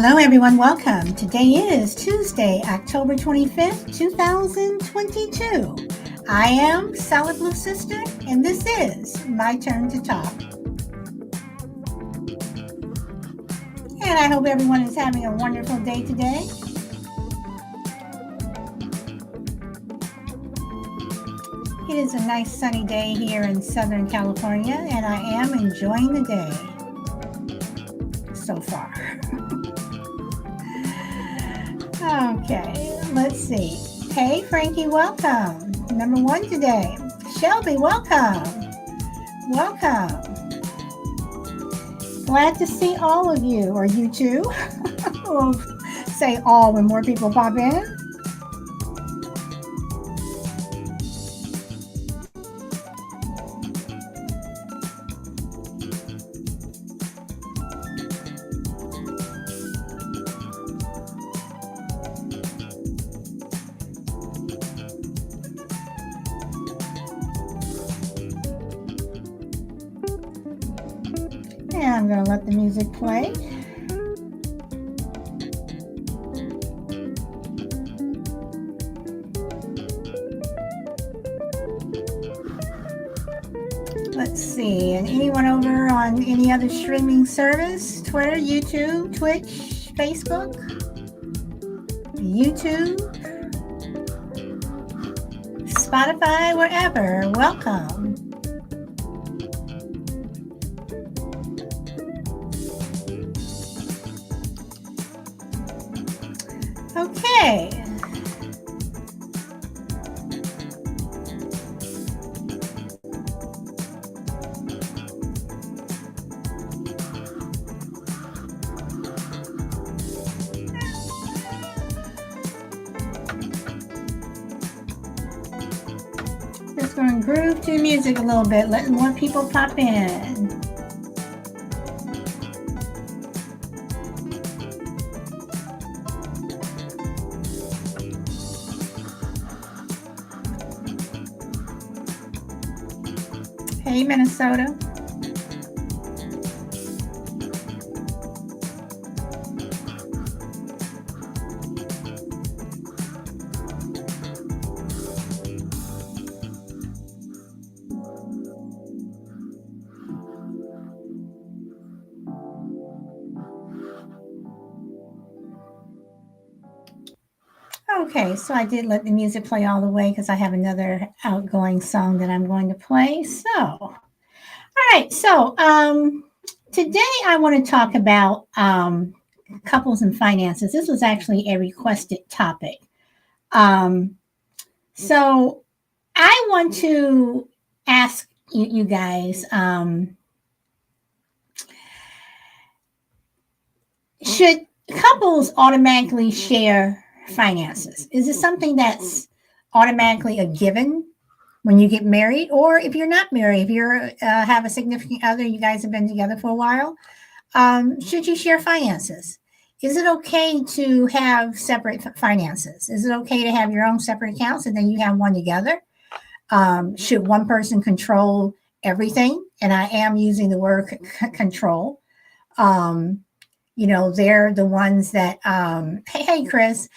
Hello, everyone. Welcome. Today is Tuesday, October 25th, 2022. I am Solid Blue Sister, and this is My Turn to Talk. And I hope everyone is having a wonderful day today. It is a nice sunny day here in Southern California, and I am enjoying the day so far. Okay, let's see. Hey, Frankie, welcome. Number one today. Shelby, welcome. Welcome. Glad to see all of you, or you too. We'll say all when more people pop in. And I'm going to let the music play. Let's see. And anyone over on any other streaming service? Twitter, YouTube, Twitch, Facebook, YouTube, Spotify, wherever. Welcome. Okay. Just going to groove to music a little bit, letting more people pop in. Hey, Minnesota. Okay, so I did let the music play all the way because I have another outgoing song that I'm going to play. So, all right. So today I want to talk about couples and finances. This was actually a requested topic. So I want to ask you guys, should couples automatically share finances? Is it something that's automatically a given when you get married, or if you're not married, if you have a significant other, you guys have been together for a while, should you share finances? Is it okay to have separate finances? Is it okay to have your own separate accounts and then you have one together? Should one person control everything? And I am using the word control. They're the ones that, hey, Chris,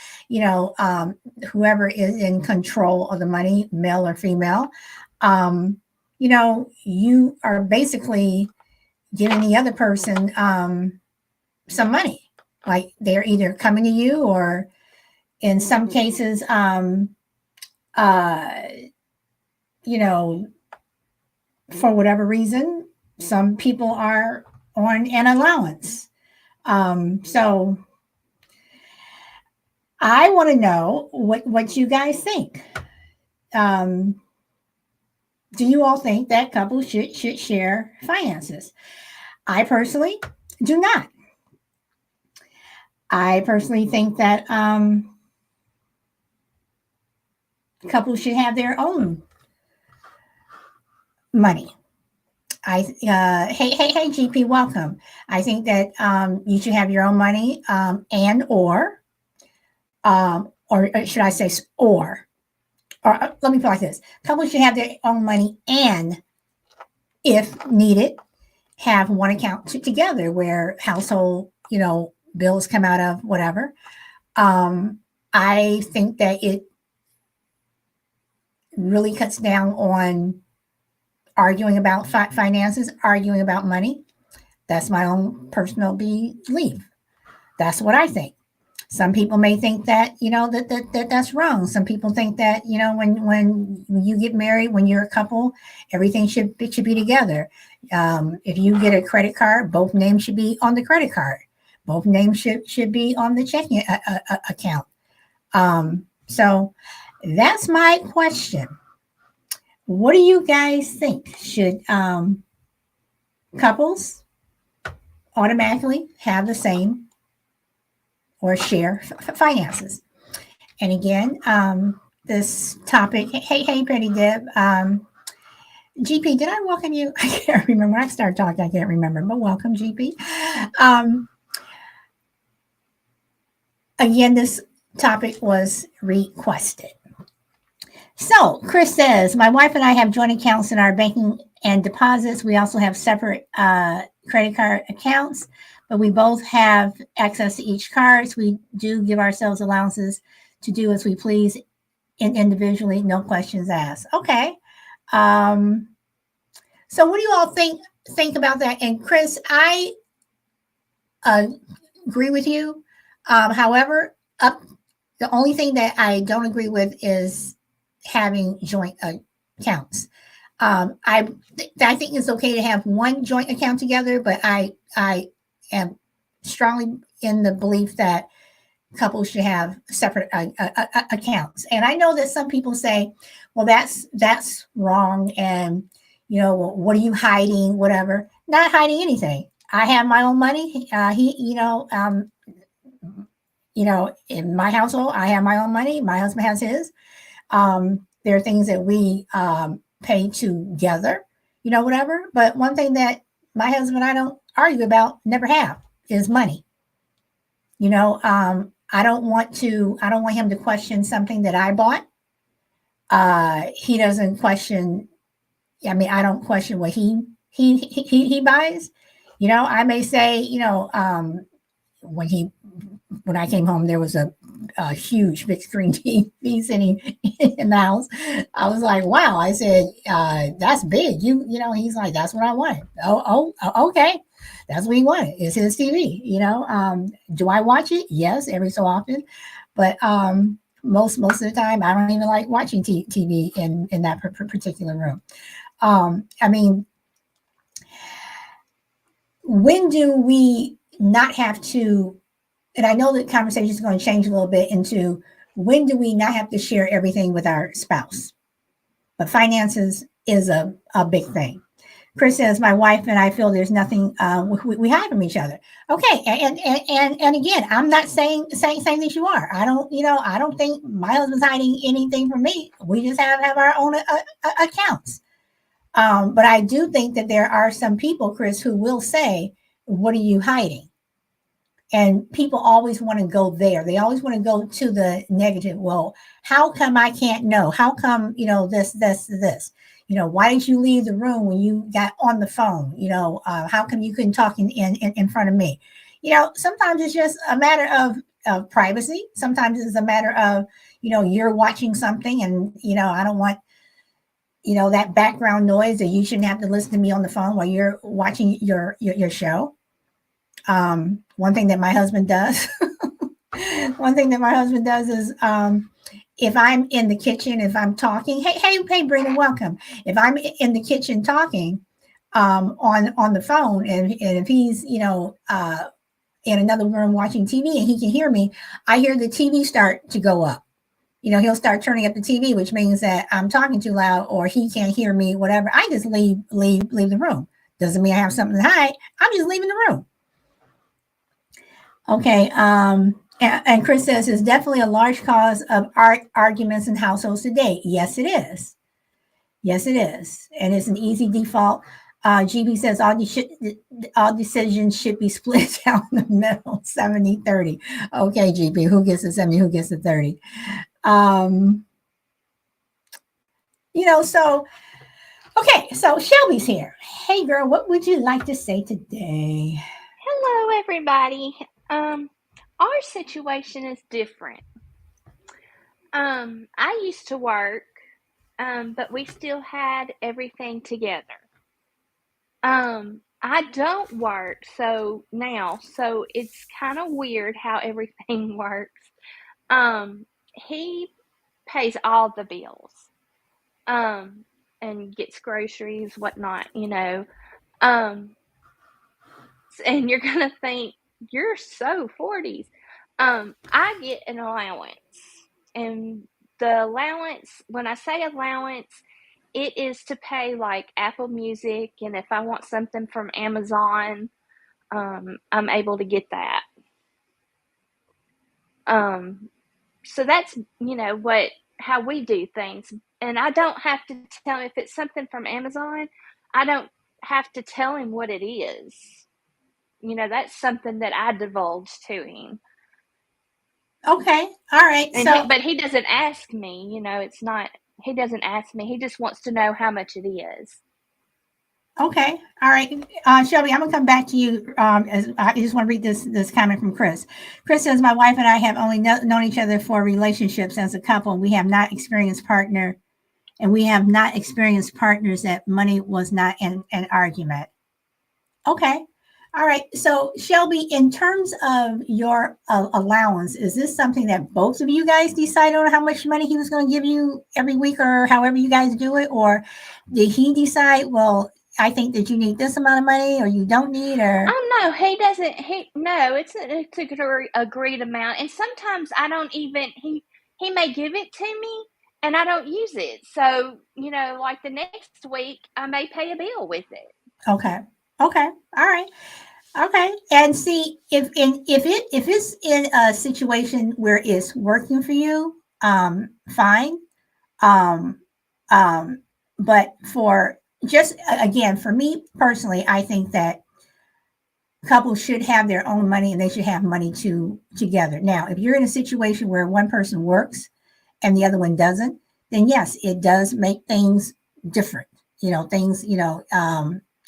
whoever is in control of the money, male or female, you are basically giving the other person some money. Like they're either coming to you, or in some cases, for whatever reason, some people are on an allowance. So I want to know what you guys think. Do you all think that couples should share finances? I personally do not. I personally think that couples should have their own money. Hey, GP, welcome. I think that you should have your own money, and or should I say, or let me put it like this: couples should have their own money, and if needed, have one account together where household, bills come out of, whatever. I think that it really cuts down on arguing about finances, arguing about money. That's my own personal belief. That's what I think. Some people may think that that's wrong. Some people think that when you get married, when you're a couple, everything should be together. If you get a credit card, both names should be on the credit card. Both names should be on the checking account. So that's my question. What do you guys think? Should couples automatically have the same or share finances? And again, this topic, hey, Pretty Deb, GP, did I welcome you? I can't remember. When I started talking, I can't remember, but welcome, GP. Again, this topic was requested. So Chris says, my wife and I have joint accounts in our banking and deposits. We also have separate credit card accounts, but we both have access to each card. So we do give ourselves allowances to do as we please individually, no questions asked. Okay. So what do you all think about that? And Chris, I agree with you. However, the only thing that I don't agree with is having joint accounts. I think it's okay to have one joint account together, but I am strongly in the belief that couples should have separate accounts. And I know that some people say, well, that's wrong. And, what are you hiding? Whatever. Not hiding anything. I have my own money. In my household, I have my own money. My husband has his. There are things that we pay together, whatever. But one thing that my husband and I don't argue about, never have, is money. I don't want him to question something that I bought. He doesn't question. I mean, I don't question what he buys. I may say, when I came home, there was a huge big screen TV sitting in the house. I was like, wow. I said, that's big. He's like, that's what I wanted. Oh, okay. That's what he wanted. It's his TV. Do I watch it? Yes, every so often. But most of the time, I don't even like watching TV in that particular room. I mean, when do we not have to? And I know that conversation is going to change a little bit into when do we not have to share everything with our spouse? But finances is a big thing. Chris says, my wife and I feel there's nothing we hide from each other. Okay, and again, I'm not saying that you are. I don't think my husband's hiding anything from me. We just have our own accounts. But I do think that there are some people, Chris, who will say, what are you hiding? And people always want to go there. They always want to go to the negative. Well, how come I can't know? How come, this? Why did you leave the room when you got on the phone? How come you couldn't talk in front of me? Sometimes it's just a matter of privacy. Sometimes it's a matter of, you're watching something and, I don't want, that background noise, that you shouldn't have to listen to me on the phone while you're watching your show. One thing that my husband does, is, if I'm in the kitchen, if I'm talking, hey, Brandon, welcome. If I'm in the kitchen talking, on the phone, and if he's, in another room watching TV and he can hear me, I hear the TV start to go up. He'll start turning up the TV, which means that I'm talking too loud or he can't hear me, whatever. I just leave the room. Doesn't mean I have something to hide. I'm just leaving the room. Okay. And Chris says it's definitely a large cause of arguments in households today. Yes, it is. Yes, it is. And it's an easy default. GB says all decisions should be split down the middle, 70-30. Okay, GB, who gets the 70, who gets the 30? So, okay, so Shelby's here. Hey, girl, what would you like to say today? Hello, everybody. Our situation is different. I used to work, but we still had everything together. I don't work so it's kind of weird how everything works. He pays all the bills, um, and gets groceries, whatnot. Um, and you're gonna think you're so 40s. I get an allowance, and the allowance, when I say allowance, it is to pay like Apple Music, and if I want something from Amazon, I'm able to get that. Um, so that's what how we do things, and I don't have to tell him if it's something from Amazon. I don't have to tell him what it is. That's something that I divulge to him. Okay. All right. And he, So, but he doesn't ask me, it's not, he doesn't ask me. He just wants to know how much it is. okay. All right. Shelby, I'm going to come back to you. As I just want to read this comment from Chris. Chris says, my wife and I have only known each other for relationships as a couple. We have not experienced partner, and we have not experienced partners that money was not an argument. Okay. All right. So, Shelby, in terms of your allowance, is this something that both of you guys decide on how much money he was going to give you every week or however you guys do it? Or did he decide, well, I think that you need this amount of money or you don't need, or? Oh no, he doesn't. He no, it's agreed amount, and sometimes I don't even. He may give it to me, and I don't use it. So like the next week, I may pay a bill with it. Okay. Okay. All right. Okay. And see if it's in a situation where it's working for you, fine. Um, um, but for just again, for me personally, I think that couples should have their own money and they should have money together. Now, if you're in a situation where one person works and the other one doesn't, then yes, it does make things different. Things,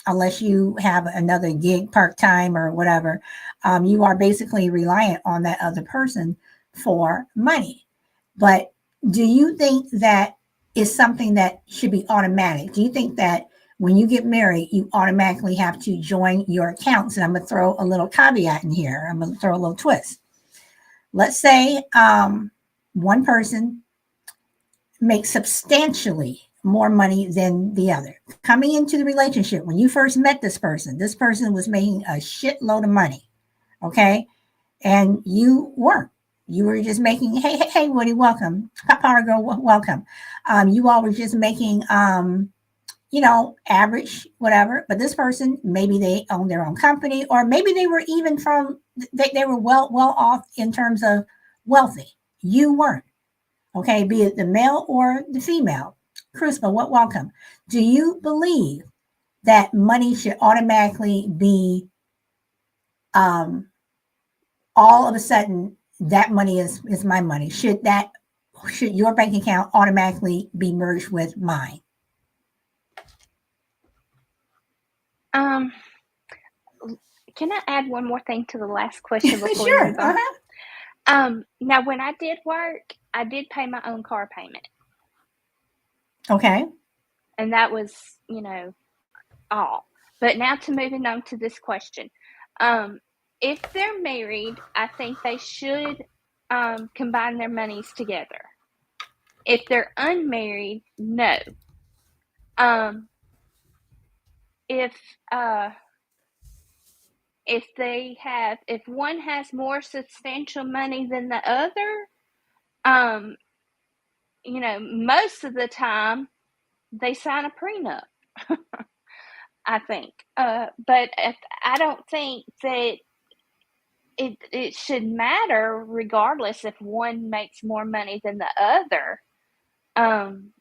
unless you have another gig part time or whatever, you are basically reliant on that other person for money. But do you think that is something that should be automatic? Do you think that when you get married, you automatically have to join your accounts? And I'm going to throw a little caveat in here. I'm going to throw a little twist. Let's say one person makes substantially more money than the other. Coming into the relationship, when you first met this person was making a shitload of money. Okay. And you weren't. You were just making, hey, Woody, welcome. Papa girl, welcome. You all were just making, average, whatever. But this person, maybe they own their own company, or maybe they were even they were well off in terms of wealthy. You weren't. Okay, be it the male or the female. Crispa, what welcome. Do you believe that money should automatically be um, all of a sudden that money is my money? Should your bank account automatically be merged with mine? Um, can I add one more thing to the last question before we Sure. move on? Now when I did work, I did pay my own car payment, Okay. and that was all. But now to moving on to this question. Um, if they're married, I think they should combine their monies together. If they're unmarried, no. Um, if uh, if one has more substantial money than the other, um, most of the time they sign a prenup. I think, but I don't think that it should matter regardless if one makes more money than the other. Um,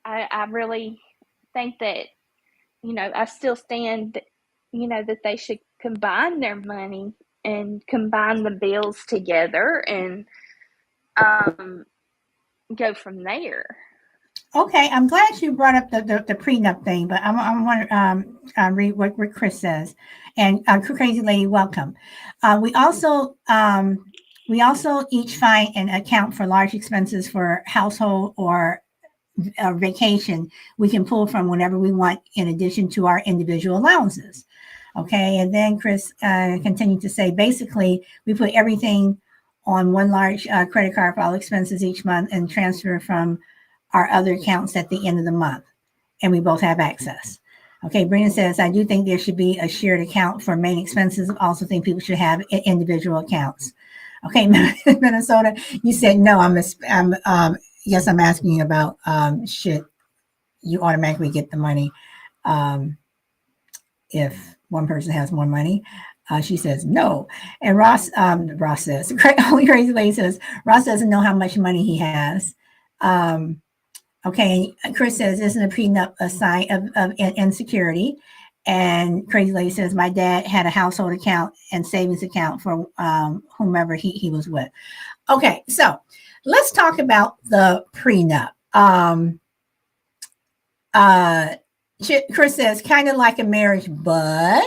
I really think that I still stand that they should combine their money and combine the bills together and um, go from there. Okay, I'm glad you brought up the prenup thing, but I want to read what Chris says. And Crazy Lady, welcome. We also each find an account for large expenses for household or vacation we can pull from whenever we want, in addition to our individual allowances. Okay, and then Chris continued to say, basically, we put everything on one large credit card for all expenses each month and transfer from our other accounts at the end of the month, and we both have access. Okay, Brina says, I do think there should be a shared account for main expenses. I also think people should have individual accounts. Okay, Minnesota, you said no. Yes, I'm asking you about should you automatically get the money if one person has more money? She says no. And Ross says, only Crazy Lady says, Ross doesn't know how much money he has. Okay, Chris says, isn't a prenup a sign of insecurity? And Crazy Lady says, my dad had a household account and savings account for whomever he was with. Okay, so let's talk about the prenup. Chris says, kind of like a marriage, but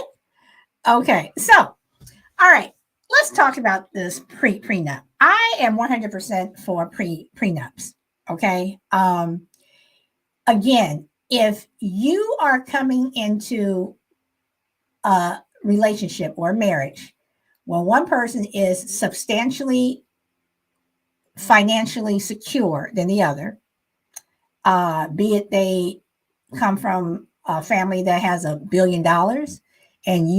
okay. So, all right, let's talk about this prenup. I am 100% for prenups. Okay. Again, if you are coming into a relationship or marriage where one person is substantially financially secure than the other, be it they come from a family that has $1 billion and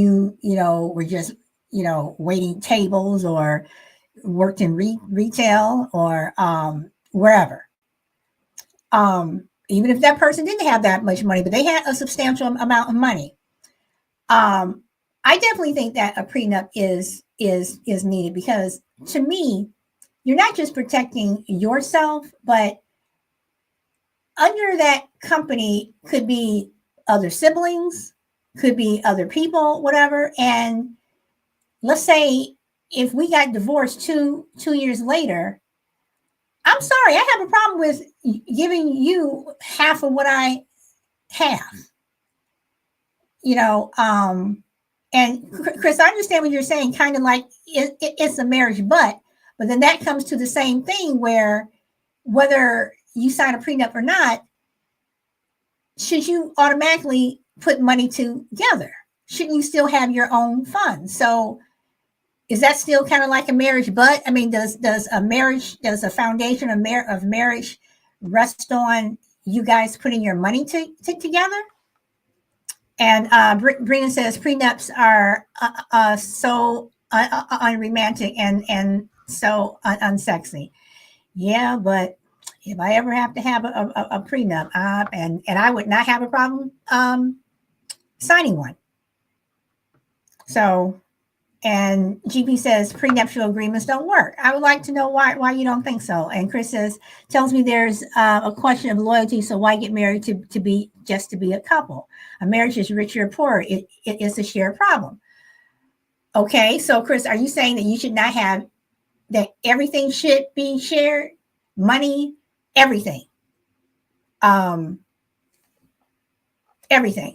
were just, waiting tables or worked in retail or wherever. Even if that person didn't have that much money, but they had a substantial amount of money. I definitely think that a prenup is needed, because to me, you're not just protecting yourself, but under that company could be other siblings, could be other people, whatever. And let's say if we got divorced 2 years later, I'm sorry, I have a problem with giving you half of what I have. And Chris, I understand what you're saying, kind of like it's a marriage, but then that comes to the same thing where whether you sign a prenup or not, should you automatically put money together? Shouldn't you still have your own funds? So is that still kind of like a marriage? But I mean, does a foundation of marriage rest on you guys putting your money together? And Brina says prenups are so unromantic and so unsexy. Yeah, but if I ever have to have a prenup, and I would not have a problem signing one. So, and GP says prenuptial agreements don't work. I would like to know why you don't think so. And Chris says, tells me there's a question of loyalty. So why get married to be a couple? A marriage is richer or poorer. It is a shared problem. Okay, so Chris, are you saying that you should not have, that everything should be shared? Money, everything. Everything.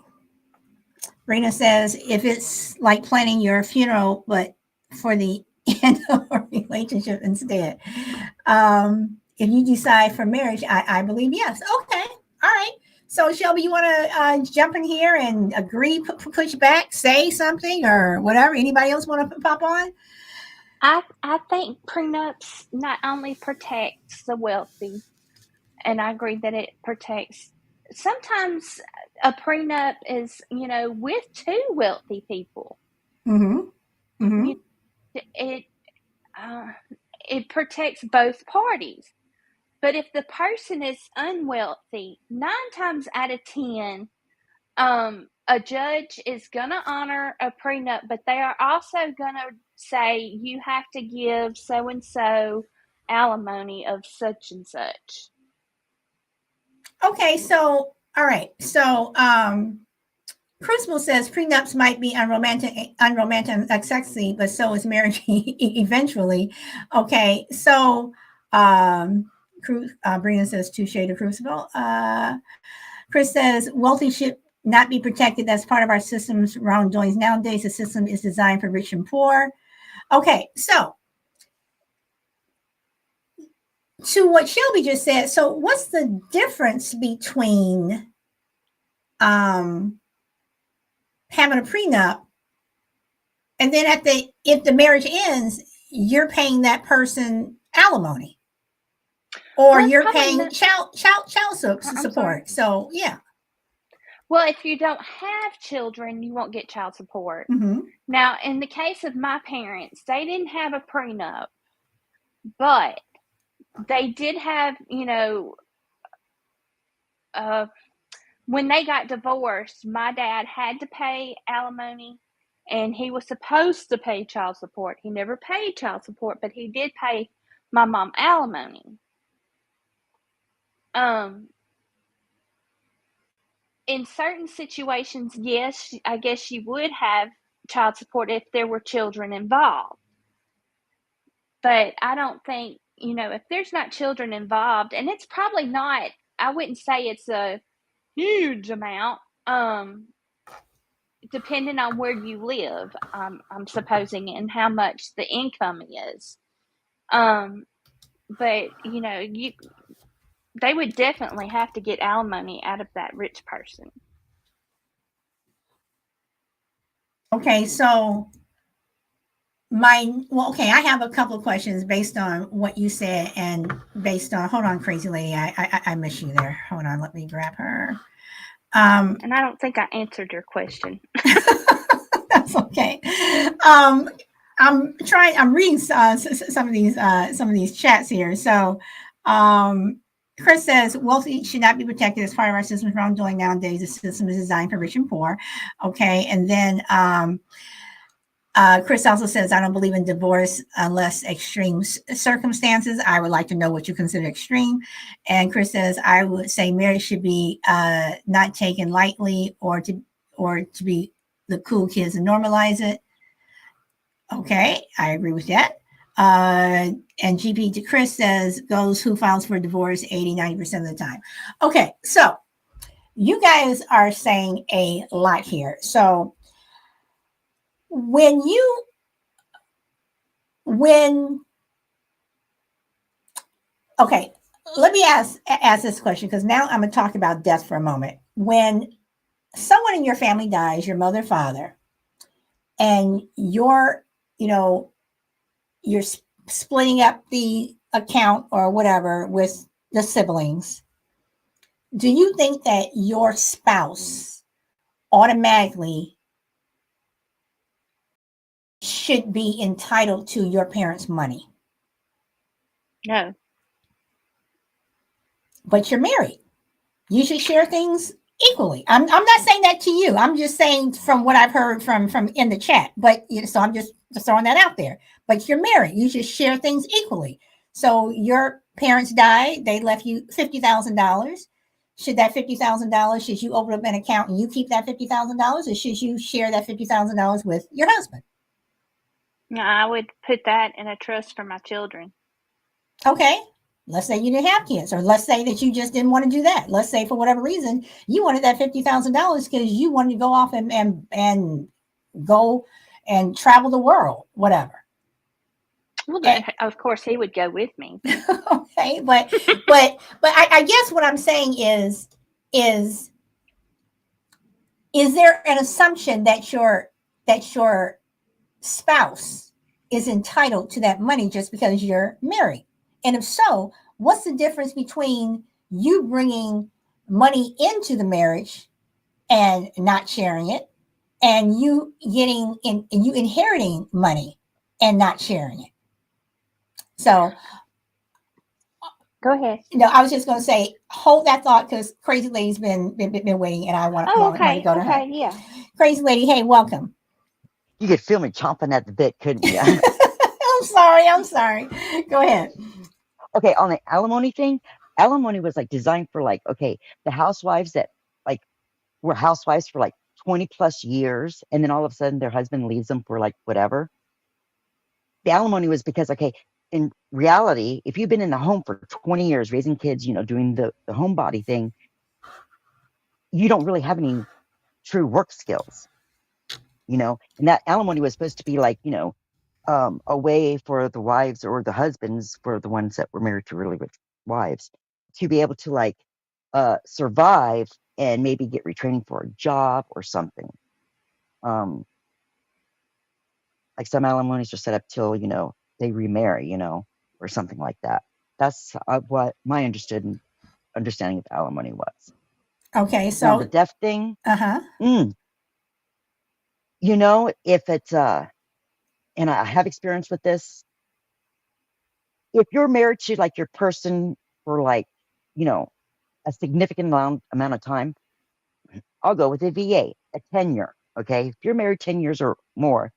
Rena says, if it's like planning your funeral, but for the end of a relationship instead. If you decide for marriage, I believe yes. Okay. All right. So Shelby, you want to jump in here and agree, push back, say something or whatever? Anybody else want to pop on? I think prenups not only protects the wealthy, and I agree that it protects. Sometimes a prenup is, with two wealthy people. Mm-hmm. Mm-hmm. It it protects both parties. But if the person is unwealthy, 9 times out of 10, a judge is gonna honor a prenup, but they are also gonna say you have to give so and so alimony of such and such. Okay, so all right. So Crucible says prenups might be unromantic and sexy, but so is marriage eventually. Okay, so Brina says touche to Crucible. Chris says wealthy should not be protected. That's part of our system's wrongdoings. Nowadays, the system is designed for rich and poor. Okay, so to what Shelby just said, so what's the difference between having a prenup and then if the marriage ends, you're paying that person alimony, or Well, it's you're probably paying not. child I'm sorry. support. So yeah. Well, if you don't have children, you won't get child support. Mm-hmm. Now, in the case of my parents, they didn't have a prenup, but they did have, when they got divorced, my dad had to pay alimony and he was supposed to pay child support. He never paid child support, but he did pay my mom alimony. In certain situations, yes, I guess you would have child support if there were children involved. But I don't think, if there's not children involved, and it's probably not, I wouldn't say it's a huge amount, depending on where you live, I'm supposing, and how much the income is. But, they would definitely have to get alimony out of that rich person. Okay, so I have a couple of questions based on what you said and based on, hold on, crazy lady, I miss you there. Hold on, let me grab her. And I don't think I answered your question. That's okay. I'm reading some of these chats here. So, Chris says wealthy should not be protected as part of our system's wrongdoing nowadays. The system is designed for rich and poor. Okay, and then Chris also says, I don't believe in divorce unless extreme circumstances. I would like to know what you consider extreme. And Chris says, I would say marriage should be not taken lightly or to be the cool kids and normalize it. Okay, I agree with that. And GP to Chris says, goes who files for divorce 80-90% of the time. Okay, so you guys are saying a lot here. So when okay, let me ask this question, because now I'm going to talk about death for a moment. When someone in your family dies, your mother, father, and you're splitting up the account or whatever with the siblings, do you think that your spouse automatically should be entitled to your parents' money? No. But you're married. You should share things equally. I'm not saying that to you. I'm just saying from what I've heard from in the chat. But so I'm just throwing that out there. But you're married. You should share things equally. So your parents died. They left you $50,000. Should that $50,000, should you open up an account and you keep that $50,000, or should you share that $50,000 with your husband? No, I would put that in a trust for my children. Okay. Let's say you didn't have kids, or let's say that you just didn't want to do that. Let's say for whatever reason you wanted that $50,000 because you wanted to go off and go and travel the world, whatever. Well, then, of course, he would go with me. Okay, but I guess what I'm saying is there an assumption that your spouse is entitled to that money just because you're married? And if so, what's the difference between you bringing money into the marriage and not sharing it, and you inheriting money and not sharing it? So go ahead. No, I was just going to say, hold that thought, because Crazy Lady's been waiting, and I want to go to her. Yeah. Crazy Lady, hey, welcome. You could feel me chomping at the bit, couldn't you? I'm sorry. Go ahead. Okay, on the alimony thing, alimony was like designed for the housewives that were housewives for 20 plus years, and then all of a sudden their husband leaves them for whatever. The alimony was because, in reality, if you've been in the home for 20 years, raising kids, doing the homebody thing, you don't really have any true work skills, and that alimony was supposed to be like, a way for the wives or the husbands, for the ones that were married to really rich wives, to be able to like survive and maybe get retraining for a job or something. Like some alimonies are set up till, they remarry, or something like that. That's what my understanding of alimony was. Okay, Now the so death thing, uh-huh. If it's and I have experience with this, if you're married to like your person for like, a significant amount of time, I'll go with a VA, a tenure. Okay. If you're married 10 years or more,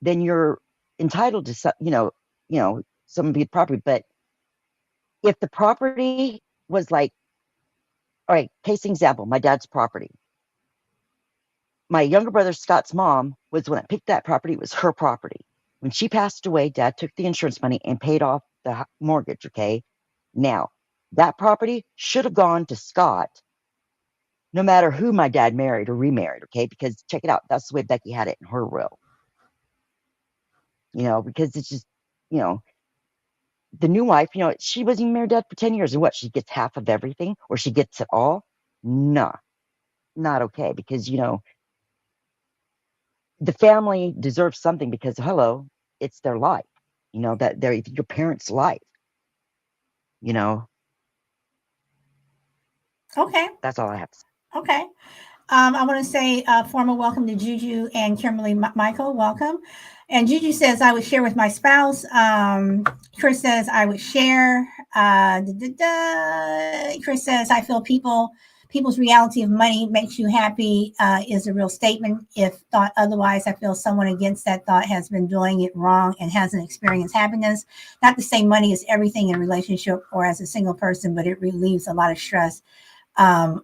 then you're entitled to some, some of the property. But if the property was like, all right, case example, my dad's property. My younger brother Scott's mom was the one that picked that property. It was her property. When she passed away, Dad took the insurance money and paid off the mortgage. Okay. Now, that property should have gone to Scott, no matter who my dad married or remarried. Okay. Because check it out. That's the way Becky had it in her will. Because it's just, the new wife, she wasn't even married to Dad for 10 years. And what? She gets half of everything, or she gets it all? Nah, not okay. Because, the family deserves something, because hello, it's their life, that they're your parents' life, Okay. that's all I have to say. Okay. I want to say formal welcome to Juju and Kimberly Michael. Welcome. And Juju says, I would share with my spouse. Chris says, I would share. Chris says, I feel people's reality of money makes you happy is a real statement. If thought otherwise, I feel someone against that thought has been doing it wrong and hasn't experienced happiness. Not to say money is everything in a relationship or as a single person, but it relieves a lot of stress on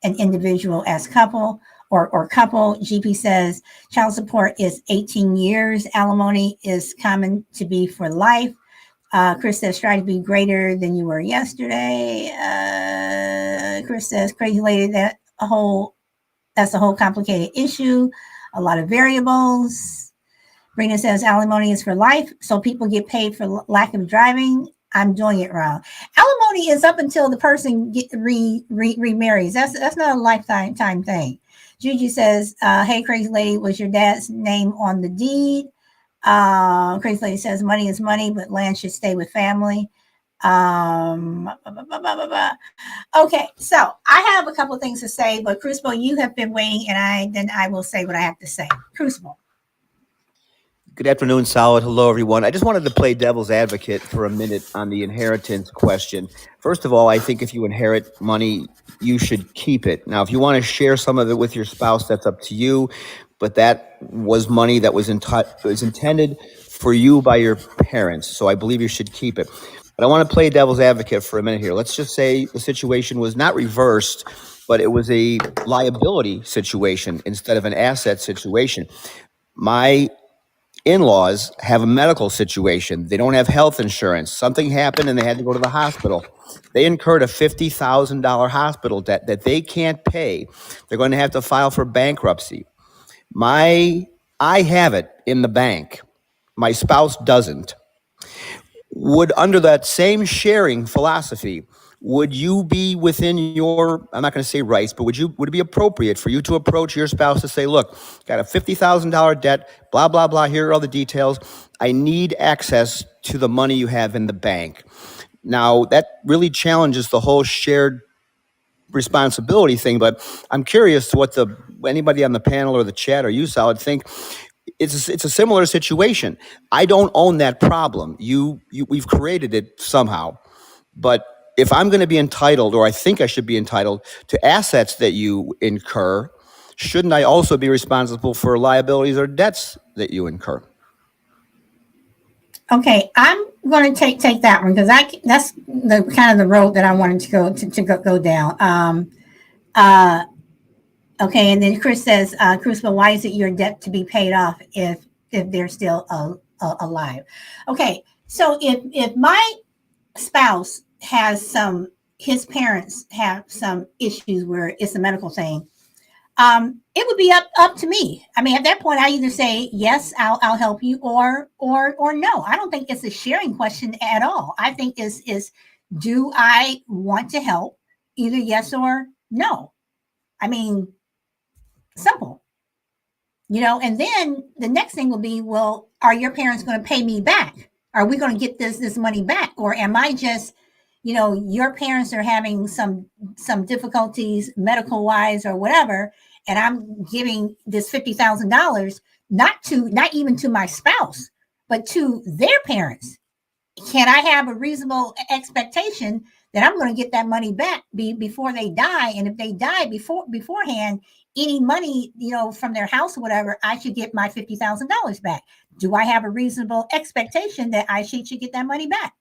an individual as couple or couple. GP says child support is 18 years. Alimony is common to be for life. Chris says try to be greater than you were yesterday. Chris says crazy lady, that's a whole complicated issue. A lot of variables. Brina says alimony is for life, so people get paid for lack of driving. I'm doing it wrong. Alimony is up until the person remarries. That's not a lifetime thing. Juju says, hey, crazy lady, was your dad's name on the deed? Crazy lady says, money is money, but land should stay with family. Okay, so I have a couple of things to say, but Crucible, you have been waiting, and I will say what I have to say. Crucible. Good afternoon, Solid. Hello, everyone. I just wanted to play devil's advocate for a minute on the inheritance question. First of all, I think if you inherit money, you should keep it. Now, if you want to share some of it with your spouse, that's up to you. But that was money that was intended for you by your parents. So I believe you should keep it. But I want to play devil's advocate for a minute here. Let's just say the situation was not reversed, but it was a liability situation instead of an asset situation. My in-laws have a medical situation. They don't have health insurance. Something happened and they had to go to the hospital. They incurred a $50,000 hospital debt that they can't pay. They're going to have to file for bankruptcy. I have it in the bank. My spouse doesn't. Would, under that same sharing philosophy, would you be within your, I'm not going to say rights, but would it be appropriate for you to approach your spouse to say, look, got a $50,000 debt, blah, blah, blah, here are all the details. I need access to the money you have in the bank. Now, that really challenges the whole shared responsibility thing, but I'm curious to what anybody on the panel or the chat or you, Solid, think. It's a similar situation. I don't own that problem. We've created it somehow. But if I'm going to be entitled, or I think I should be entitled to assets that you incur, shouldn't I also be responsible for liabilities or debts that you incur? Okay, I'm going to take that one because that's the kind of the road that I wanted to go down. Okay, and then Chris says, Crucible, why is it your debt to be paid off if they're still alive? Okay, So if my spouse has his parents have some issues where it's a medical thing, it would be up to me. I mean, at that point, I either say yes, I'll help you, or no. I don't think it's a sharing question at all. I think is do I want to help? Either yes or no. I mean, simple. And then the next thing will be, well, are your parents going to pay me back? Are we going to get this money back, or am I just, your parents are having some difficulties medical wise or whatever, and I'm giving this $50,000 not even to my spouse, but to their parents. Can I have a reasonable expectation that I'm going to get that money back before they die? And if they die beforehand, any money, from their house or whatever, I should get my $50,000 back. Do I have a reasonable expectation that I should get that money back?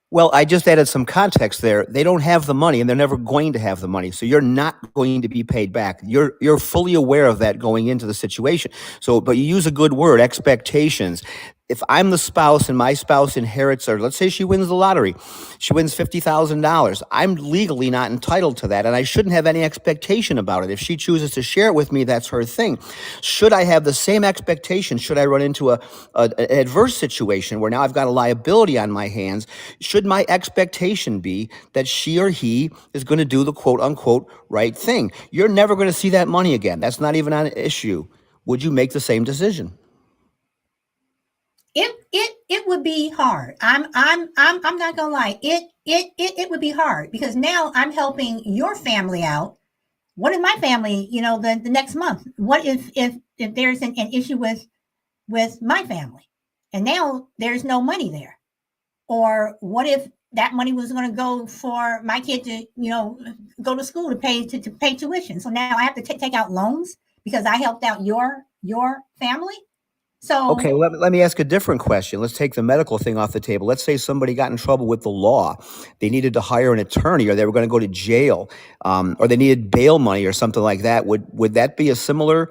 Well, I just added some context there. They don't have the money, and they're never going to have the money. So you're not going to be paid back. You're fully aware of that going into the situation. So, but you use a good word, expectations. If I'm the spouse and my spouse inherits, or let's say she wins the lottery, she wins $50,000. I'm legally not entitled to that, and I shouldn't have any expectation about it. If she chooses to share it with me, that's her thing. Should I have the same expectation? Should I run into an adverse situation where now I've got a liability on my hands? Should my expectation be that she or he is going to do the quote unquote right thing? You're never going to see that money again. That's not even an issue. Would you make the same decision? It would be hard. I'm not gonna lie. It would be hard, because now I'm helping your family out. What if my family, the next month? What if there's an issue with my family, and now there's no money there? Or what if that money was going to go for my kid to, go to school to pay tuition? So now I have to take out loans because I helped out your family. So okay, let me ask a different question. Let's take the medical thing off the table. Let's say somebody got in trouble with the law. They needed to hire an attorney, or they were going to go to jail, or they needed bail money or something like that. Would that be a similar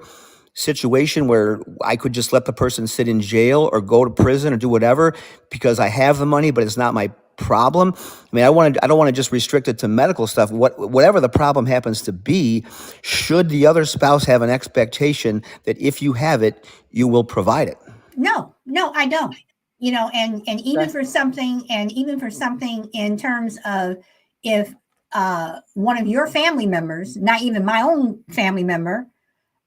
situation where I could just let the person sit in jail or go to prison or do whatever because I have the money, but it's not my problem? I mean, I don't want to just restrict it to medical stuff. Whatever the problem happens to be, should the other spouse have an expectation that if you have it, you will provide it? No, I don't. And even for something, in terms of, if one of your family members, not even my own family member,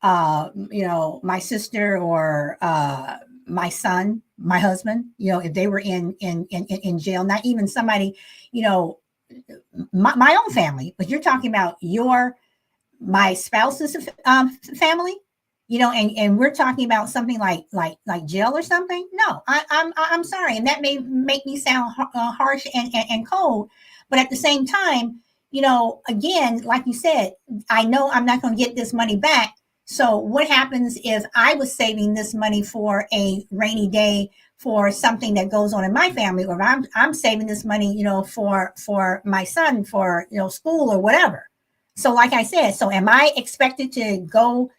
my sister or my son, my husband, if they were in jail, not even somebody, my own family, but you're talking about my spouse's family, and we're talking about something like jail or something. No, I'm sorry, and that may make me sound harsh and cold, but at the same time, again, like you said, I know I'm not going to get this money back. So what happens if I was saving this money for a rainy day, for something that goes on in my family, or I'm saving this money, for my son, for, school or whatever. So like I said, so am I expected to go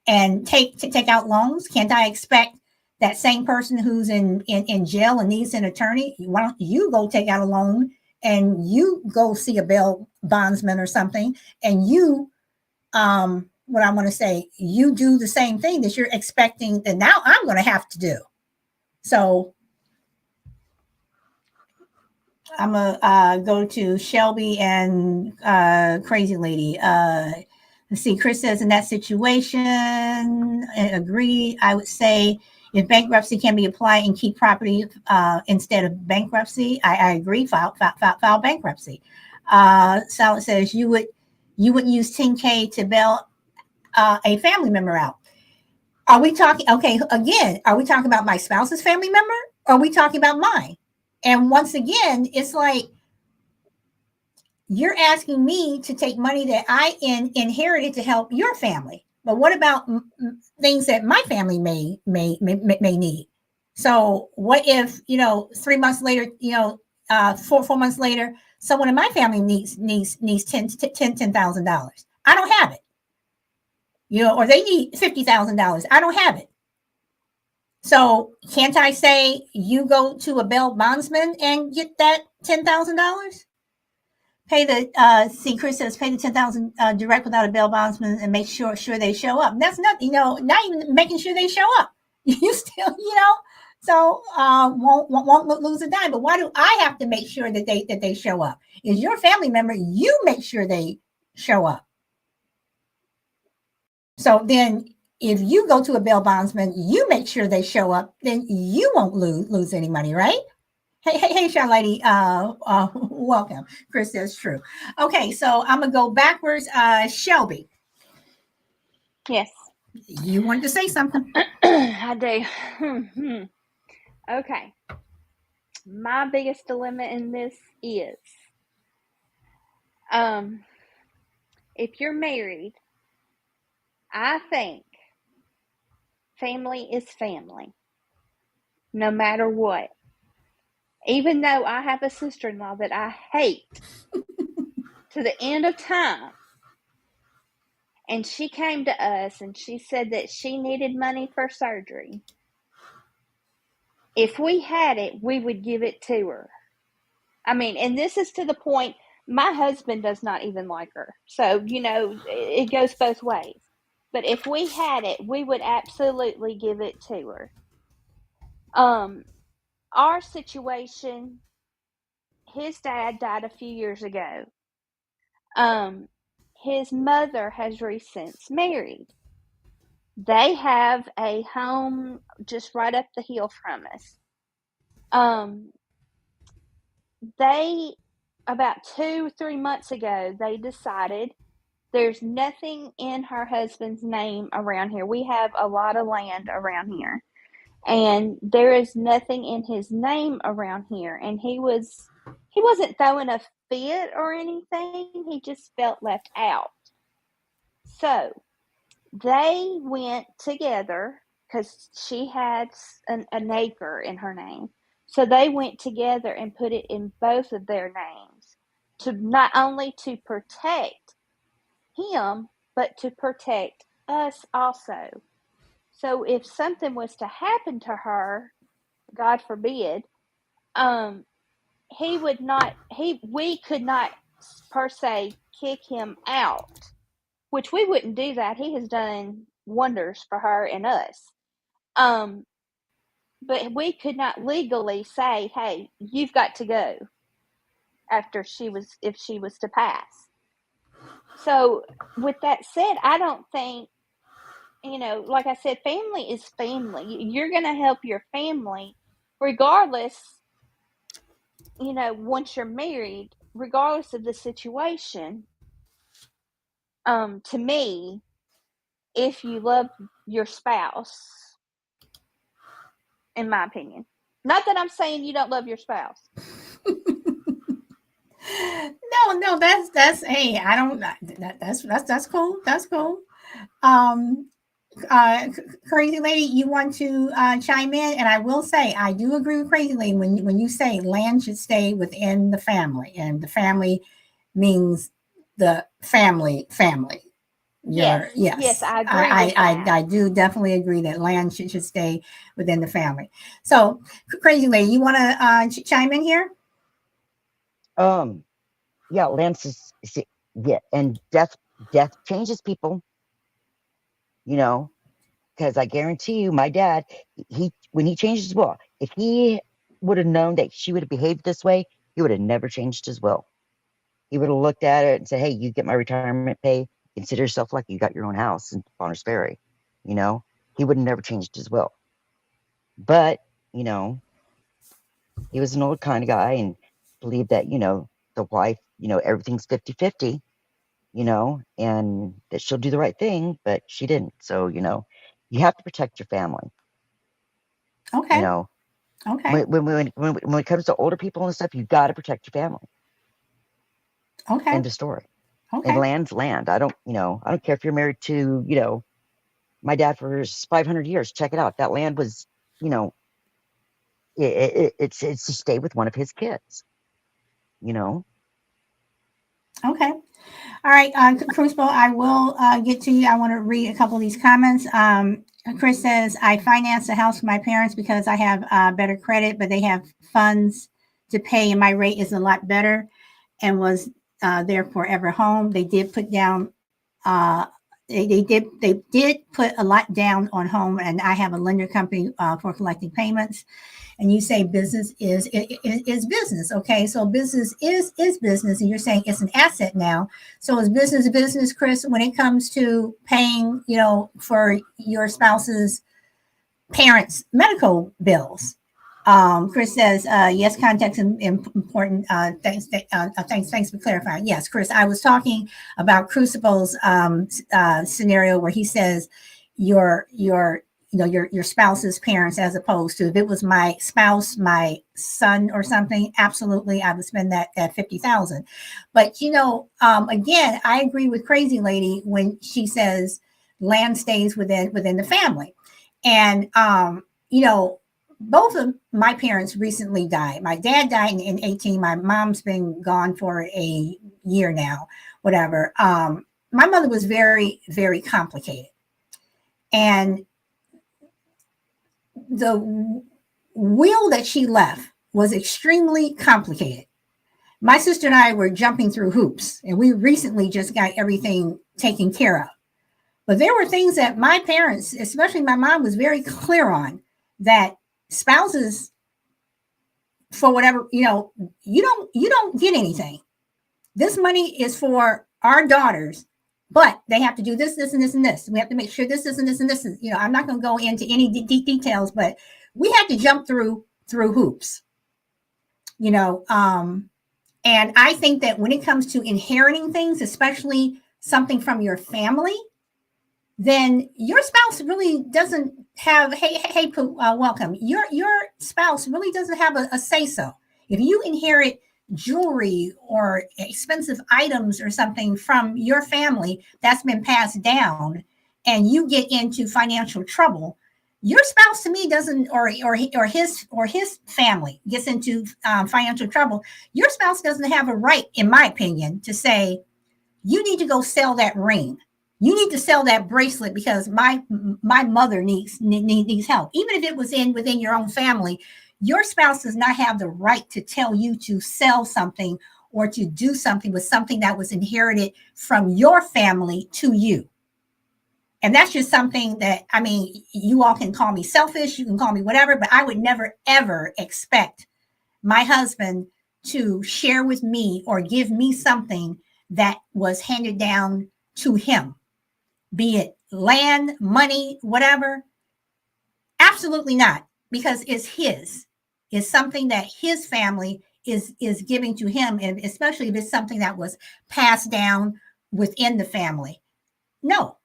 and take out loans? Can't I expect that same person who's in jail and needs an attorney, why don't you go take out a loan and you go see a bail bondsman or something, and you what I want to say, you do the same thing that you're expecting that now I'm going to have to do. So I'm going to go to Shelby and Crazy Lady. Let's see, Chris says, in that situation, agree. I would say if bankruptcy can be applied and keep property instead of bankruptcy, I agree, file bankruptcy. Salad says you would use 10K to bail a family member out. Are we talking, okay, again, are we talking about my spouse's family member, or are we talking about mine? And once again, it's like, you're asking me to take money that I inherited to help your family. But what about things that my family may need? So what if, 3 months later, 4 months later, someone in my family needs $10,000. I don't have it. Or they need $50,000. I don't have it. So can't I say you go to a bail bondsman and get that $10,000? Pay the see, Chris says pay the 10,000 direct without a bail bondsman and make sure they show up. And that's not not even making sure they show up. You still so won't lose a dime. But why do I have to make sure that they show up? Is your family member? You make sure they show up. So then, if you go to a bail bondsman, you make sure they show up. Then you won't lose any money, right? Hey, Sean lady, welcome. Chris says true. Okay, so I'm gonna go backwards. Shelby, Yes. you wanted to say something. I do. Okay. My biggest dilemma in this is, if you're married, I think family is family, no matter what. Even though I have a sister-in-law that I hate to the end of time, and she came to us and she said that she needed money for surgery. If we had it, we would give it to her. I mean, and this is to the point, my husband does not even like her. So, it goes both ways. But if we had it, we would absolutely give it to her. Our situation, his dad died a few years ago. His mother has recently married. They have a home just right up the hill from us. They, about 2-3 months ago, they decided there's nothing in her husband's name around here. We have a lot of land around here, and there is nothing in his name around here. And he wasn't throwing a fit or anything. He just felt left out. So they went together because she had an acre in her name. So they went together and put it in both of their names, to not only to protect him, but to protect us also. So if something was to happen to her, God forbid, we could not per se kick him out, which we wouldn't do that. He has done wonders for her and us. But we could not legally say, hey, you've got to go if she was to pass. So with that said, I don't think, like I said, family is family. You're going to help your family regardless, once you're married, regardless of the situation. To me, if you love your spouse, in my opinion, not that I'm saying you don't love your spouse. No, that's hey, I don't that's cool. That's cool. Crazy lady, you want to chime in? And I will say, I do agree with Crazy lady when you say land should stay within the family, and the family means the family. Yes, I agree with that. I do definitely agree that land should stay within the family. So, Crazy lady, you want to chime in here? Yeah, Lance is yeah, and death changes people, because I guarantee you, my dad, when he changed his will, if he would have known that she would have behaved this way, he would have never changed his will. He would have looked at it and said, hey, you get my retirement pay, consider yourself lucky you got your own house in Bonners Ferry. He would have never changed his will. But, he was an old kind of guy and believed that, the wife, everything's 50-50, and that she'll do the right thing, but she didn't. So, you have to protect your family. Okay. Okay. When it comes to older people and stuff, you got to protect your family. Okay. End of story. Okay. And land's land. I don't care if you're married to, my dad for 500 years. Check it out. That land was, it's to stay with one of his kids. Okay. All right, Crucible, I will get to you. I want to read a couple of these comments. Chris says, I financed a house for my parents because I have better credit, but they have funds to pay, and my rate is a lot better and was their forever home. They did put down, they did put a lot down on home, and I have a lender company for collecting payments. And you say business is business. Okay, so business is business, and you're saying it's an asset now. So is business, Chris, when it comes to paying, for your spouse's parents' medical bills? Chris says, yes, context is important. Thanks for clarifying. Yes, Chris, I was talking about Crucible's scenario where he says your spouse's parents, as opposed to if it was my spouse, my son or something, absolutely I would spend that at 50,000. But again, I agree with Crazy Lady when she says land stays within the family. And both of my parents recently died. My dad died in 18. My mom's been gone for a year now, whatever. My mother was very, very complicated. And the will that she left was extremely complicated. My sister and I were jumping through hoops, and we recently just got everything taken care of. But there were things that my parents, especially my mom, was very clear on, that spouses, for whatever, you don't get anything. This money is for our daughters, but they have to do this, and this. We have to make sure this, and this, and this. I'm not going to go into any details, but we had to jump through hoops. And I think that when it comes to inheriting things, especially something from your family, then your spouse really doesn't have, hey, Pooh, welcome. Your spouse really doesn't have a say-so. If you inherit jewelry or expensive items or something from your family that's been passed down, and you get into financial trouble, your spouse, to me, doesn't, or his family gets into financial trouble. Your spouse doesn't have a right, in my opinion, to say, you need to go sell that ring. You need to sell that bracelet because my mother needs help. Even if it was within your own family, your spouse does not have the right to tell you to sell something or to do something with something that was inherited from your family to you. And that's just something that, you all can call me selfish, you can call me whatever, but I would never, ever expect my husband to share with me or give me something that was handed down to him. Be it land, money, whatever. Absolutely not, because it's his. It's something that his family is giving to him, and especially if it's something that was passed down within the family. No.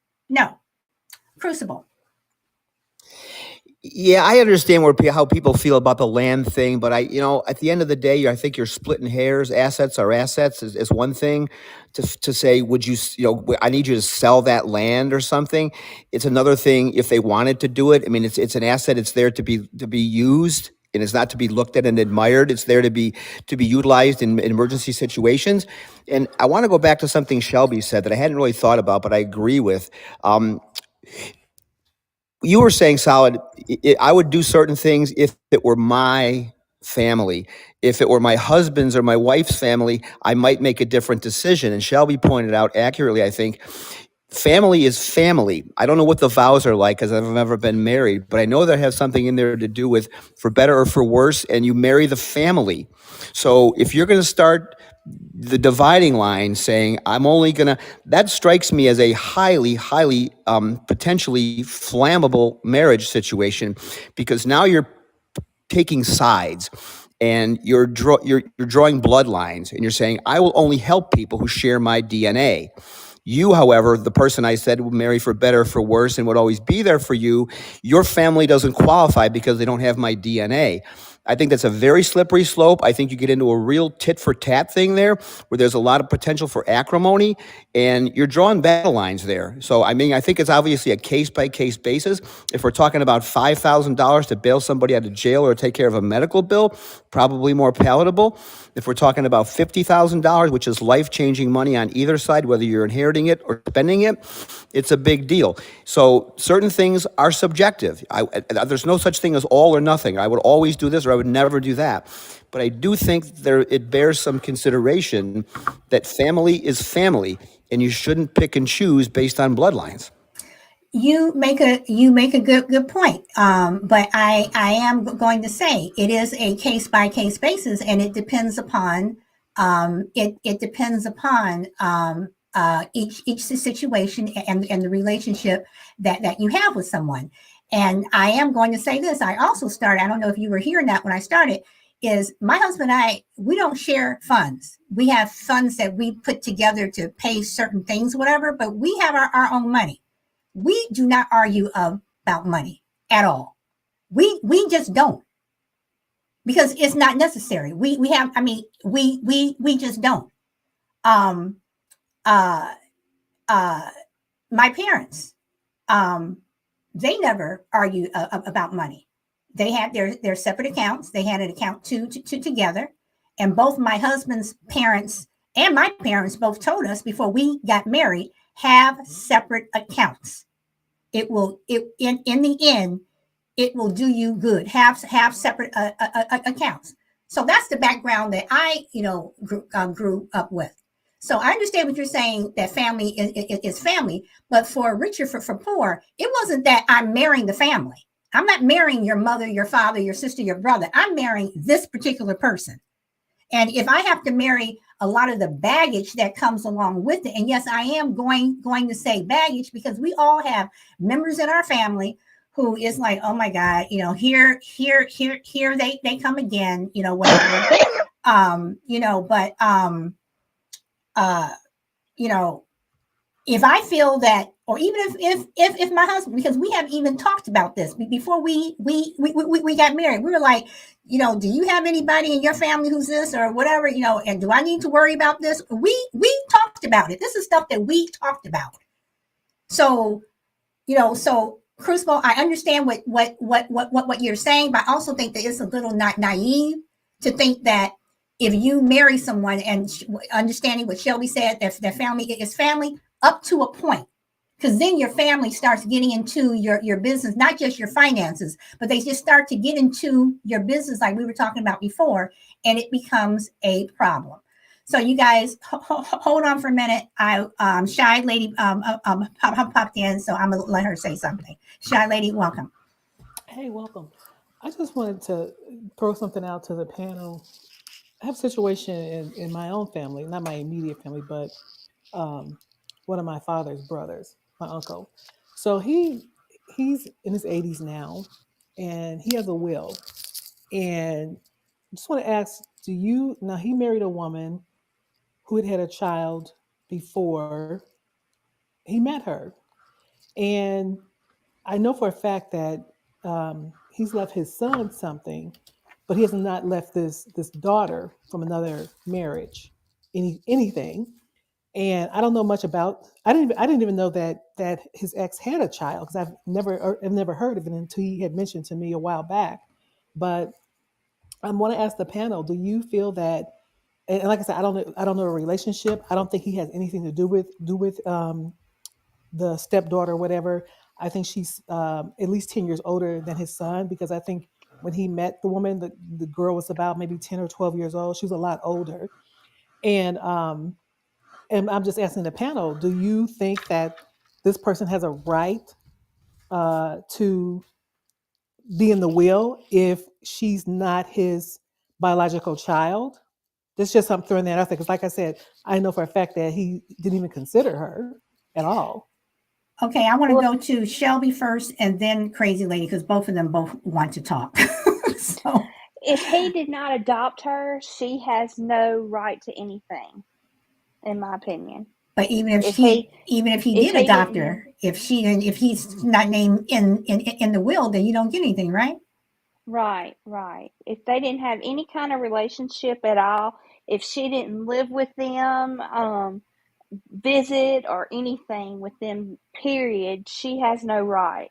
Crucible. Yeah, I understand how people feel about the land thing, but at the end of the day, I think you're splitting hairs. Assets are assets is one thing. To say, would you, I need you to sell that land or something. It's another thing if they wanted to do it. It's an asset. It's there to be used, and it's not to be looked at and admired. It's there to be utilized in emergency situations. And I want to go back to something Shelby said that I hadn't really thought about, but I agree with. You were saying, Solid, I would do certain things if it were my family. If it were my husband's or my wife's family, I might make a different decision. And Shelby pointed out accurately, I think, family is family. I don't know what the vows are like because I've never been married, but I know they have something in there to do with for better or for worse, and you marry the family. So if you're going to start the dividing line saying, that strikes me as a highly, highly potentially flammable marriage situation, because now you're taking sides and you're drawing bloodlines, and you're saying, I will only help people who share my DNA. You, however, the person I said would marry for better or for worse and would always be there for you, your family doesn't qualify because they don't have my DNA. I think that's a very slippery slope. I think you get into a real tit for tat thing there where there's a lot of potential for acrimony and you're drawing battle lines there. So, I mean, I think it's obviously a case by case basis. If we're talking about $5,000 to bail somebody out of jail or take care of a medical bill, probably more palatable. If we're talking about $50,000, which is life changing money on either side, whether you're inheriting it or spending it, it's a big deal. So certain things are subjective. There's no such thing as all or nothing. I would always do this or I would never do that. But I do think it bears some consideration that family is family and you shouldn't pick and choose based on bloodlines. You make a good point. But I am going to say it is a case by case basis, and it depends upon each situation and the relationship that you have with someone. And I am going to say this. I also started. I don't know if you were hearing that when I started. Is my husband and I, we don't share funds. We have funds that we put together to pay certain things, whatever. But we have our own money. We do not argue about money at all. We just don't, because it's not necessary. We just don't. My parents, they never argued about money. They had their separate accounts. They had an account two together, and both my husband's parents and my parents both told us before we got married, have separate accounts. It will, in the end, it will do you good. Have separate accounts. So that's the background that I, grew up with. So I understand what you're saying, that family is family, but for richer, for poor, it wasn't that I'm marrying the family. I'm not marrying your mother, your father, your sister, your brother. I'm marrying this particular person. And if I have to marry a lot of the baggage that comes along with it, and yes, I am going to say baggage, because we all have members in our family who is like, oh my God, here they come again, whatever. If I feel that, or even if my husband, because we have even talked about this before we got married, we were like, do you have anybody in your family who's this or whatever, and do I need to worry about this? We talked about it. This is stuff that we talked about. So, so Crucible, I understand what you're saying, but I also think that it's a little not naive to think that if you marry someone, and understanding what Shelby said, that their family is family up to a point, because then your family starts getting into your business, not just your finances, but they just start to get into your business like we were talking about before, and it becomes a problem. So you guys hold on for a minute. Shy Lady popped in, so I'm gonna let her say something. Shy Lady, welcome. Hey, welcome. I just wanted to throw something out to the panel. I have a situation in my own family, not my immediate family, but one of my father's brothers, my uncle. So he's in his 80s now, and he has a will. And I just want to ask, now he married a woman who had a child before he met her. And I know for a fact that he's left his son something, but he has not left this daughter from another marriage anything. And I don't know much about. I didn't even know that his ex had a child, because I've never heard of it until he had mentioned to me a while back. But I want to ask the panel: do you feel that? And like I said, I don't know a relationship. I don't think he has anything to do with the stepdaughter or whatever. I think she's at least 10 years older than his son, because I think when he met the woman, the girl was about maybe 10 or 12 years old. She was a lot older. And I'm just asking the panel, do you think that this person has a right to be in the will if she's not his biological child? That's just something throwing that out there, because like I said, I know for a fact that he didn't even consider her at all. Okay, I want to go to Shelby first and then Crazy Lady, because both of them want to talk. So If he did not adopt her, she has no right to anything, in my opinion. But even if he did adopt her, if he's not named in the will, then you don't get anything, right? Right, right. If they didn't have any kind of relationship at all, if she didn't live with them, visit or anything with them, period, she has no right.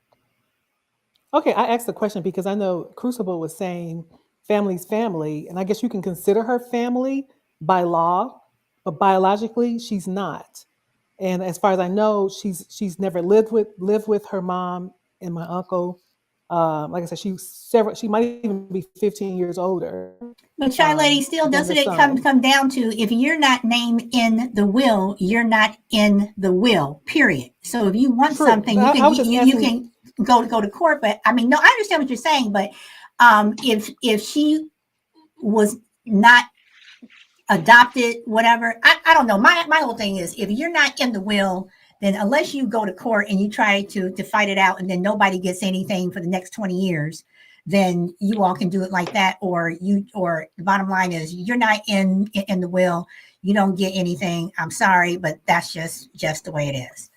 Okay, I asked the question because I know Crucible was saying family's family, and I guess you can consider her family by law, but biologically she's not. And as far as I know, she's never lived with her mom and my uncle. Like I said, she might even be 15 years older But child lady, still than the doesn't it come son. come down to if you're not named in the will, you're not in the will. Period. So if you want True. something, I was just you asking. can go to court. But I mean, no, I understand what you're saying. But if she was not adopted, whatever. I don't know. My whole thing is if you're not in the will, then unless you go to court and you try to fight it out and then nobody gets anything for the next 20 years, then you all can do it like that. Or the bottom line is you're not in the will, you don't get anything. I'm sorry, but that's just the way it is.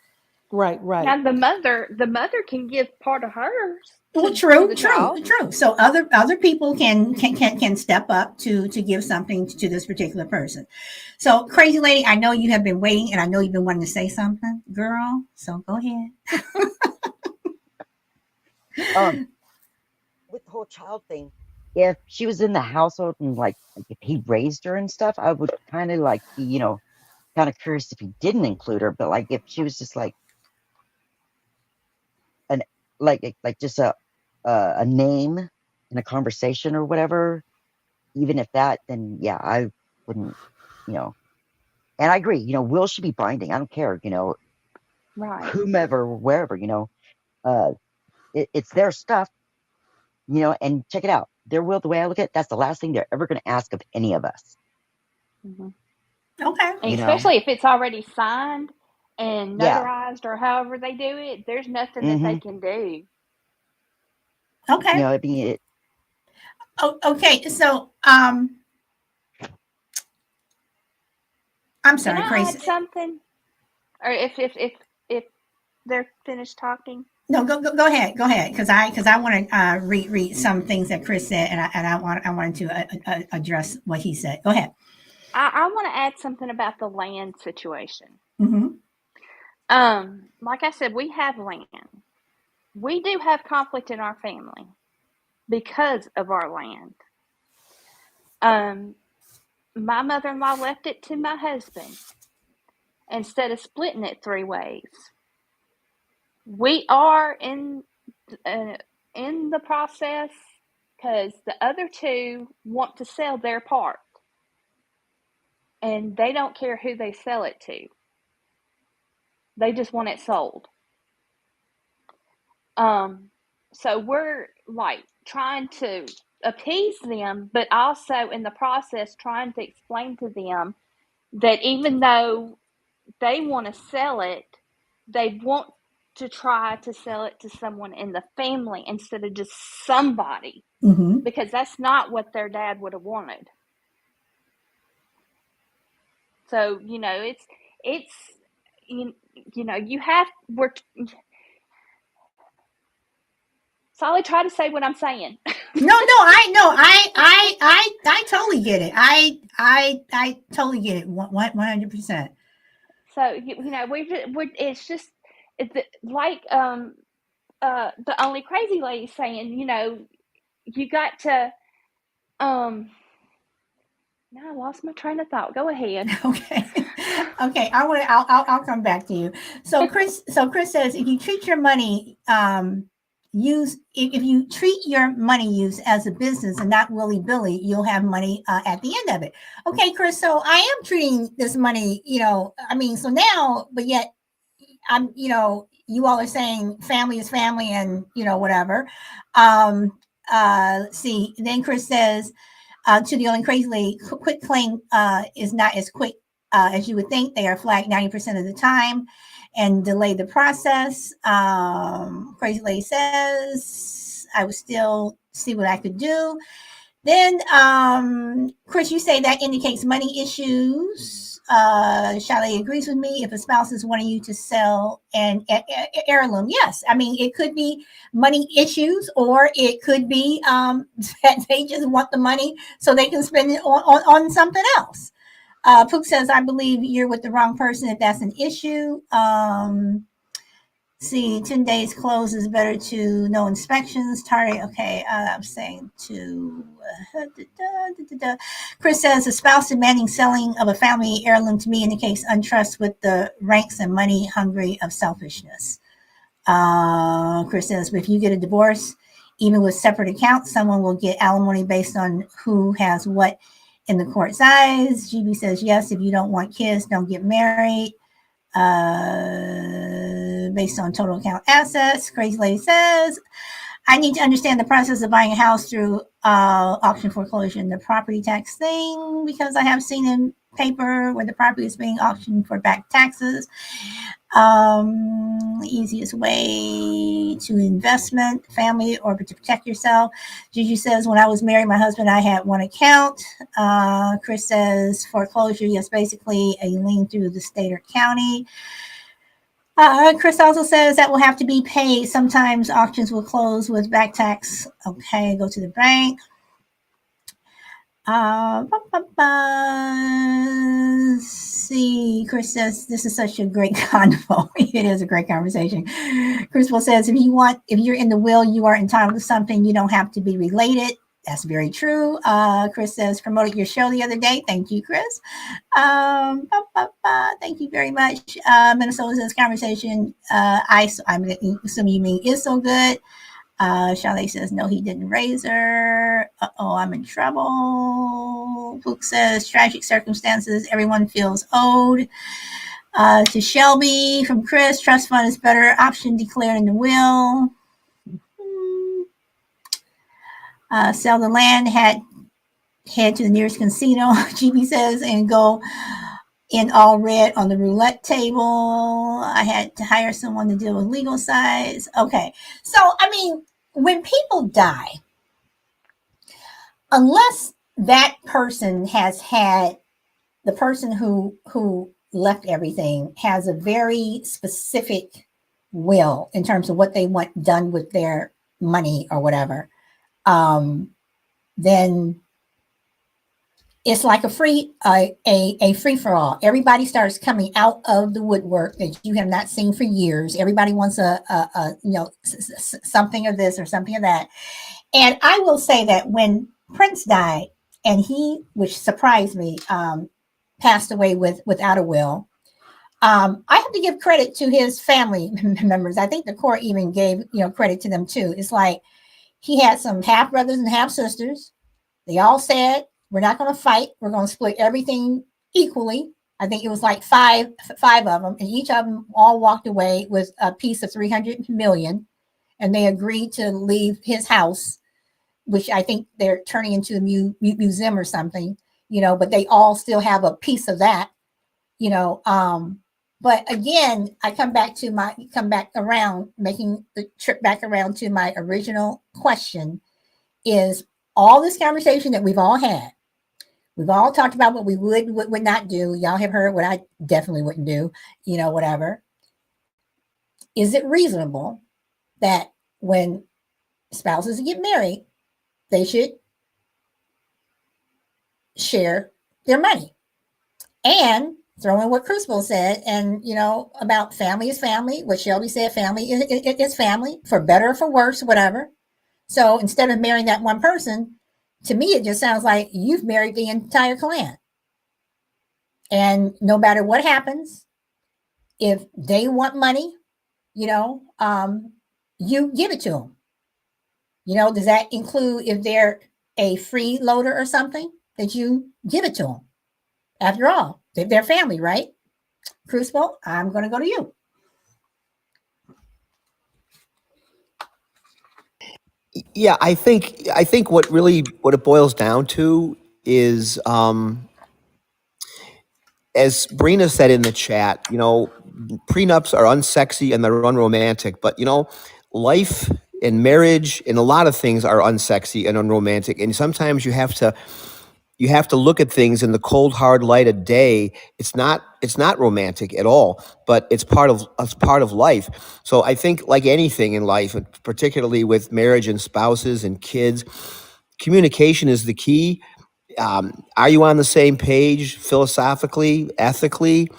Right, right. Now the mother can give part of hers Well, to the true, child. true. So other people can step up to give something to this particular person. So, crazy lady, I know you have been waiting, and I know you've been wanting to say something, girl. So go ahead. Um, with the whole child thing, if she was in the household and like if he raised her and stuff, I would kind of like be, kind of curious if he didn't include her. But like if she was just like an like just a name in a conversation or whatever, even if that, then yeah, I wouldn't, you know. And I agree, will should be binding. I don't care, Right. whomever, wherever, uh, it's their stuff, and check it out. Their will, the way I look at it, that's the last thing they're ever going to ask of any of us, hmm Okay. And you know? especially if it's already signed and Yeah. notarized or however they do it, there's nothing that they Mm-hmm. can do. Okay. I mean, Oh, okay. So, I'm Can sorry, I crazy. add something? Or if they're finished talking? No, go ahead, because I want to read some things that Chris said, and I wanted to address what he said. Go ahead. I want to add something about the land situation. Mm-hmm. Like I said, we have land. We do have conflict in our family because of our land. Um, my mother-in-law left it to my husband instead of splitting it three ways. We are in the process because the other two want to sell their part, and they don't care who they sell it to. They just want it sold. Um, so we're like trying to appease them, but also in the process trying to explain to them that even though they want to sell it, they want to try to sell it to someone in the family instead of just somebody, Mm-hmm. because that's not what their dad would have wanted. So it's you have we're Solly, try to say what I'm saying. No, I know. I totally get it. I totally get it. 100%. So we it's just like the only crazy lady saying, you got to um now I lost my train of thought. Go ahead. Okay. Okay. I'll come back to you. So Chris says if you treat your money use if you treat your money use as a business and not willy billy, you'll have money at the end of it. Okay, Chris. So I am treating this money. I mean, so now, but yet I'm. You all are saying family is family, and whatever. Let's see. Then Chris says to the only crazy lady, quick claim is not as quick as you would think. They are flagged 90% of the time and delay the process. Crazy lady says, I would still see what I could do. Then, Chris, you say that indicates money issues. Shelley agrees with me. If a spouse is wanting you to sell an heirloom, yes. I mean, it could be money issues, or it could be that they just want the money so they can spend it on something else. Pook says, I believe you're with the wrong person if that's an issue. See, 10 days close is better to no inspections. Target, okay, I'm saying to. Chris says, a spouse demanding selling of a family heirloom to me indicates untrust with the ranks and money hungry of selfishness. Chris says, but if you get a divorce, even with separate accounts, someone will get alimony based on who has what in the court's eyes. GB says, yes, if you don't want kids, don't get married. Based on total account assets. Crazy Lady says, I need to understand the process of buying a house through auction foreclosure and the property tax thing, because I have seen in paper where the property is being auctioned for back taxes. Easiest way to investment, family, or to protect yourself. Gigi says, when I was married, my husband and I had one account. Chris says, foreclosure, yes, basically a lien through the state or county. Chris also says that will have to be paid. Sometimes auctions will close with back tax. Okay, go to the bank. See, Chris says this is such a great convo. It is a great conversation. Crucible says if you're in the will, you are entitled to something. You don't have to be related. That's very true. Chris says promoted your show the other day. Thank you, Chris. Thank you very much. Minnesota says conversation. I'm assuming you mean is so good. Shale says, no, he didn't raise her. I'm in trouble. Pook says, tragic circumstances. Everyone feels owed. To Shelby from Chris, trust fund is better. Option declared in the will. Sell the land, head to the nearest casino, GB says, and go in all red on the roulette table. I had to hire someone to deal with legal sides. Okay. So, I mean, when people die, unless that person has had, the person who left everything has a very specific will in terms of what they want done with their money or whatever, then it's like a free for all. Everybody starts coming out of the woodwork that you have not seen for years. Everybody wants something of this or something of that. And I will say that when Prince died, and he, which surprised me, passed away without a will, I have to give credit to his family members. I think the court even gave credit to them too. It's like he had some half brothers and half sisters. They all said, we're not going to fight. We're going to split everything equally. I think it was like five of them, and each of them all walked away with a piece of $300 million, and they agreed to leave his house, which I think they're turning into a museum or something, but they all still have a piece of that, but again, I come back around, making the trip back around to my original question is all this conversation that we've all had. We've all talked about what we would not do. Y'all have heard what I definitely wouldn't do, whatever. Is it reasonable that when spouses get married, they should share their money? And throw in what Crucible said, and, about family is family. What Shelby said, family is family, for better or for worse, whatever. So instead of marrying that one person, to me, it just sounds like you've married the entire clan. And no matter what happens, if they want money, you give it to them. Does that include if they're a freeloader or something, that you give it to them? After all, they're family, right? Crucible, I'm going to go to you. Yeah, I think what it boils down to is, as Brina said in the chat, prenups are unsexy and they're unromantic, but life and marriage and a lot of things are unsexy and unromantic, and sometimes you have to you have to look at things in the cold hard light of day. It's not romantic at all, but it's part of life. So I think, like anything in life, and particularly with marriage and spouses and kids, communication is the key. Are you on the same page philosophically, ethically?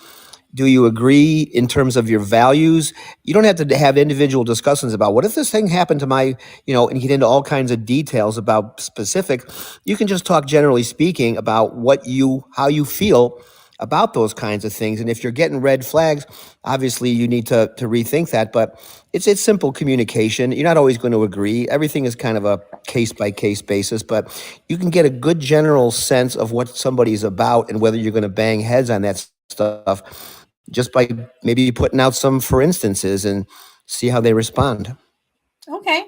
Do you agree in terms of your values? You don't have to have individual discussions about what if this thing happened to my, and get into all kinds of details about specific. You can just talk generally speaking about how you feel about those kinds of things. And if you're getting red flags, obviously you need to rethink that. But it's simple communication. You're not always going to agree. Everything is kind of a case by case basis, but you can get a good general sense of what somebody's about and whether you're going to bang heads on that stuff just by maybe putting out some for instances and see how they respond. Okay.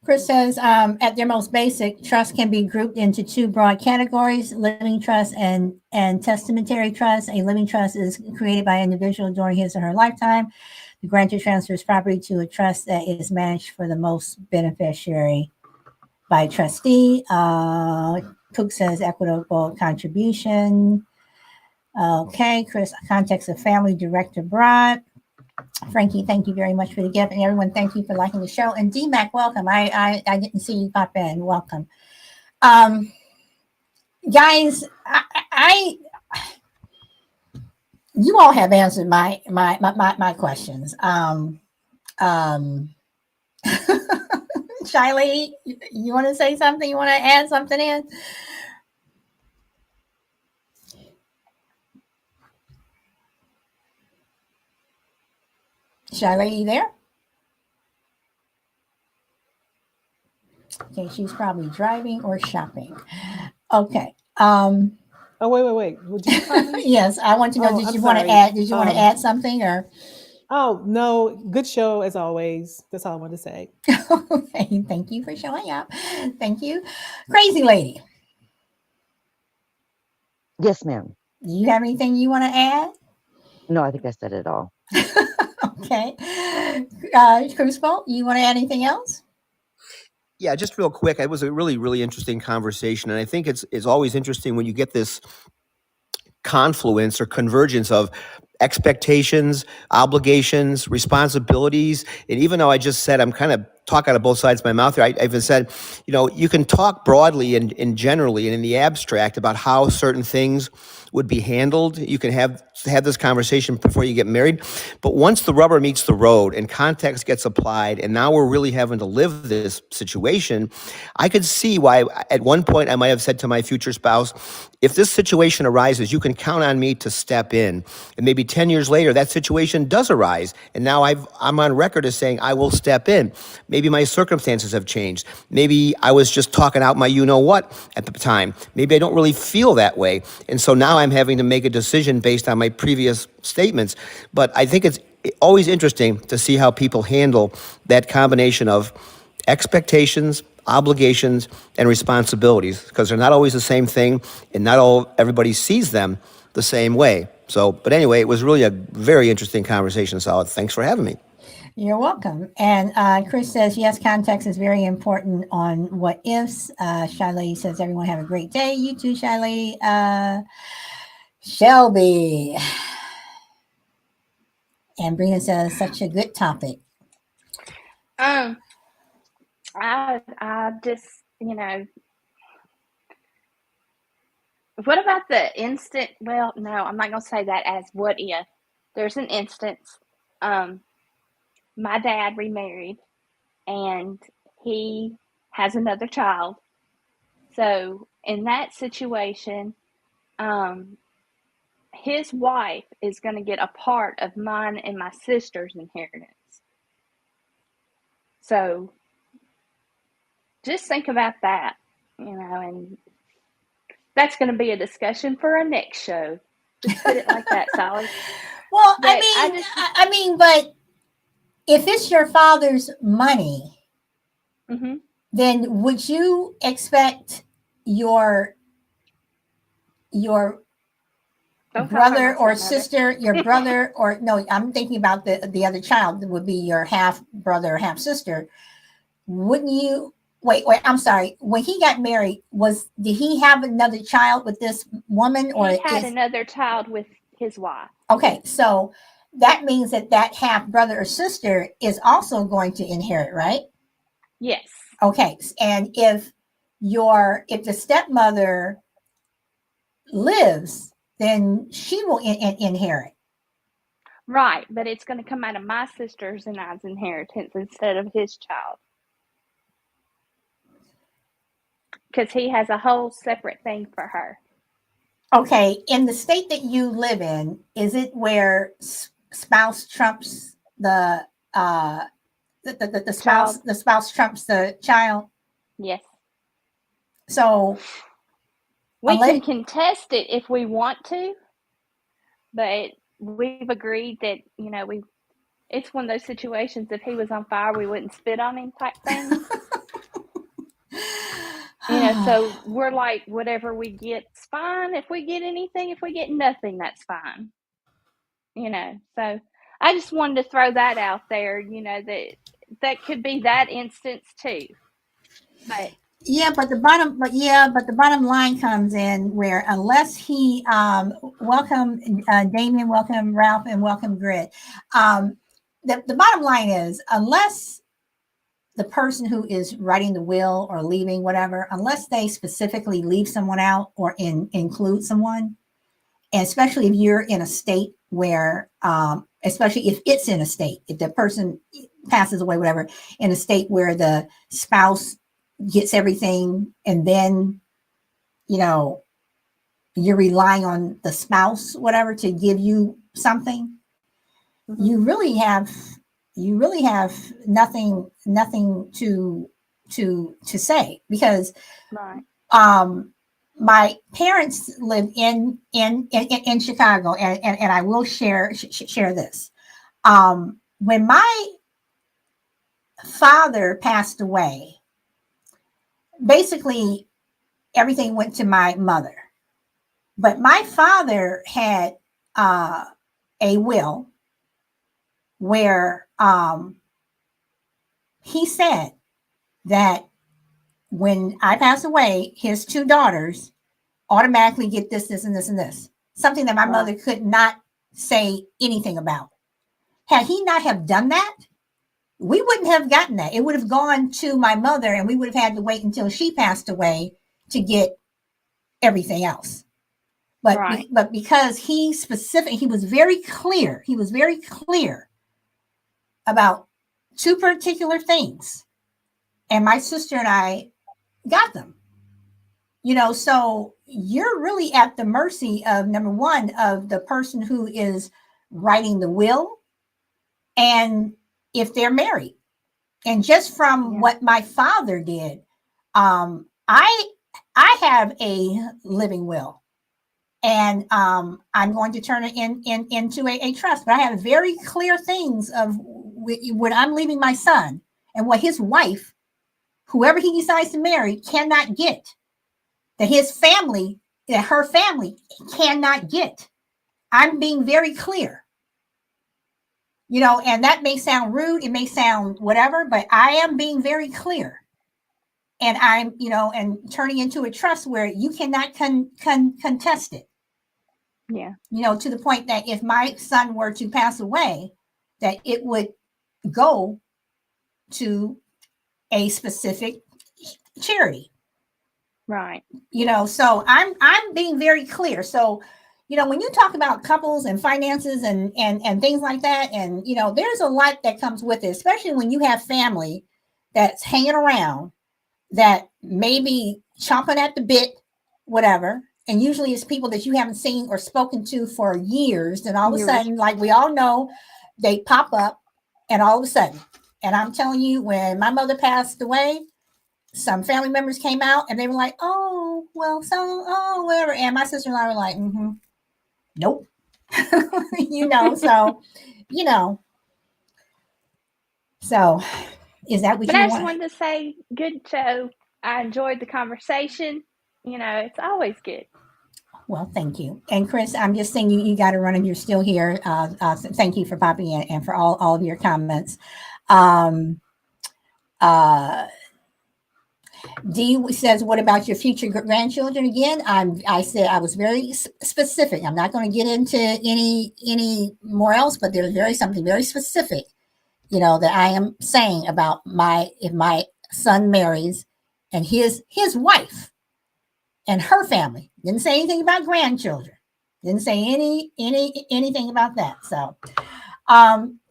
Chris says, at their most basic, trust can be grouped into two broad categories: living trust and testamentary trust. A living trust is created by an individual during his or her lifetime. The grantor transfers property to a trust that is managed for the most beneficiary by a trustee. Cook says equitable contribution. Okay, Chris, context of family director Broad. Frankie, thank you very much for the gift, and everyone, thank you for liking the show. And DMAC, welcome. I didn't see you pop in. Welcome, guys. You all have answered my questions. Shy Lady, you want to say something? You want to add something in? Shy Lady there? Okay, she's probably driving or shopping. Okay. Oh, wait. Would you call me? Yes, I want to know. Did you want to add something or? Oh no, good show as always. That's all I want to say. Okay, thank you for showing up. Thank you, Crazy Lady. Yes, ma'am. Do you have anything you want to add? No, I think I said it all. Okay. Crucible, you want to add anything else? Yeah, just real quick. It was a really, really interesting conversation. And I think it's always interesting when you get this confluence or convergence of expectations, obligations, responsibilities. And even though I just said I'm kind of talking out of both sides of my mouth here, I even said, you can talk broadly and generally and in the abstract about how certain things would be handled. You can have this conversation before you get married. But once the rubber meets the road and context gets applied, and now we're really having to live this situation, I could see why at one point I might have said to my future spouse, if this situation arises, you can count on me to step in. And maybe 10 years later, that situation does arise. And now I'm on record as saying I will step in. Maybe my circumstances have changed. Maybe I was just talking out my you-know-what at the time. Maybe I don't really feel that way. And so now I'm having to make a decision based on my previous statements. But I think it's always interesting to see how people handle that combination of expectations, obligations, and responsibilities, because they're not always the same thing, and everybody sees them the same way. So, but anyway, it was really a very interesting conversation, Solid. Thanks for having me. You're welcome. And Chris says, yes, context is very important on what ifs. Shy Lady says, everyone have a great day. You too, Shy Lady. Shelby. And Brina says, such a good topic. I just, what about the instant? Well, no, I'm not going to say that as what if. There's an instance. My dad remarried and he has another child. So in that situation, his wife is going to get a part of mine and my sister's inheritance. So just think about that, and that's going to be a discussion for our next show. Just put it like that, Sally. Well, but but if it's your father's money, mm-hmm. then would you expect your brother or sister, your brother, or no, I'm thinking about the other child that would be your half brother, half sister. Wouldn't you Wait, I'm sorry. When he got married, did he have another child with this woman, or He had is another child with his wife. okay? So that means that half brother or sister is also going to inherit, right? Yes. Okay, and if the stepmother lives, then she will inherit. Right, but it's going to come out of my sister's and I's inheritance instead of his child. Because he has a whole separate thing for her. Okay, in the state that you live in, is it where spouse trumps the spouse Child. the spouse trumps the child? Yes. So We unless can contest it if we want to, but we've agreed that, it's one of those situations, if he was on fire, we wouldn't spit on him type thing. So we're like, whatever we get's fine. If we get anything, if we get nothing, that's fine. So I just wanted to throw that out there, that could be that instance too. But but the bottom line comes in where unless he welcome Damien, welcome Ralph, and welcome Grit. The bottom line is unless the person who is writing the will or leaving whatever, unless they specifically leave someone out or include someone, and especially if you're in a state where especially if it's in a state, if the person passes away, whatever, in a state where the spouse gets everything, and then you're relying on the spouse, whatever, to give you something, mm-hmm. you really have nothing to say, because Right. My parents lived in Chicago, and I will share this. When my father passed away, basically everything went to my mother. But my father had a will where he said that when I pass away, his two daughters automatically get this, this, and this, and this. Something that my mother could not say anything about. Had he not have done that, we wouldn't have gotten that. It would have gone to my mother, and we would have had to wait until she passed away to get everything else. But because he was very clear. He was very clear about two particular things, and my sister and I got them. So you're really at the mercy of, number one, of the person who is writing the will, and if they're married. And just from what my father did, I have a living will, and I'm going to turn it into a trust. But I have very clear things of when I'm leaving my son, and what his wife, whoever he decides to marry, cannot get. That her family cannot get. I'm being very clear. And that may sound rude, it may sound whatever, but I am being very clear. And I'm, and turning into a trust where you cannot contest it. Yeah. To the point that if my son were to pass away, that it would go to a specific charity. Right. So I'm being very clear. So, when you talk about couples and finances and things like that, and there's a lot that comes with it, especially when you have family that's hanging around that may be chomping at the bit, whatever. And usually it's people that you haven't seen or spoken to for years. And all of a sudden, like we all know, they pop up, and all of a sudden, and I'm telling you, when my mother passed away, some family members came out and they were like, oh, well, whatever. And my sister and I were like, nope. So is that what but you I want? just wanted to say, good show. I enjoyed the conversation. It's always good. Well, thank you. And Chris, I'm just saying you got to run if you're still here. Thank you for popping in and for all of your comments. Dee says, "What about your future grandchildren?" Again, I said I was very specific. I'm not going to get into any more else, but there's something very specific, that I am saying about if my son marries, and his wife and her family. Didn't say anything about grandchildren. Didn't say anything about that. So,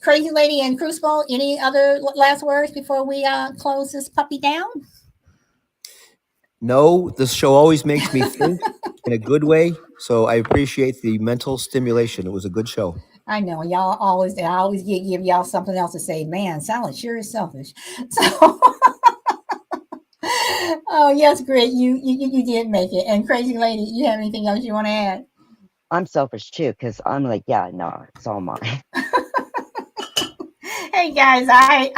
Crazy Lady and Crucible, any other last words before we close this puppy down? No, this show always makes me think in a good way. So I appreciate the mental stimulation. It was a good show. I know I always give y'all something else to say. Man, Silent sure is selfish. So, oh yes, great. You did make it. And Crazy Lady, you have anything else you want to add? I'm selfish too, because I'm like, yeah, no, it's all mine. Hey guys, I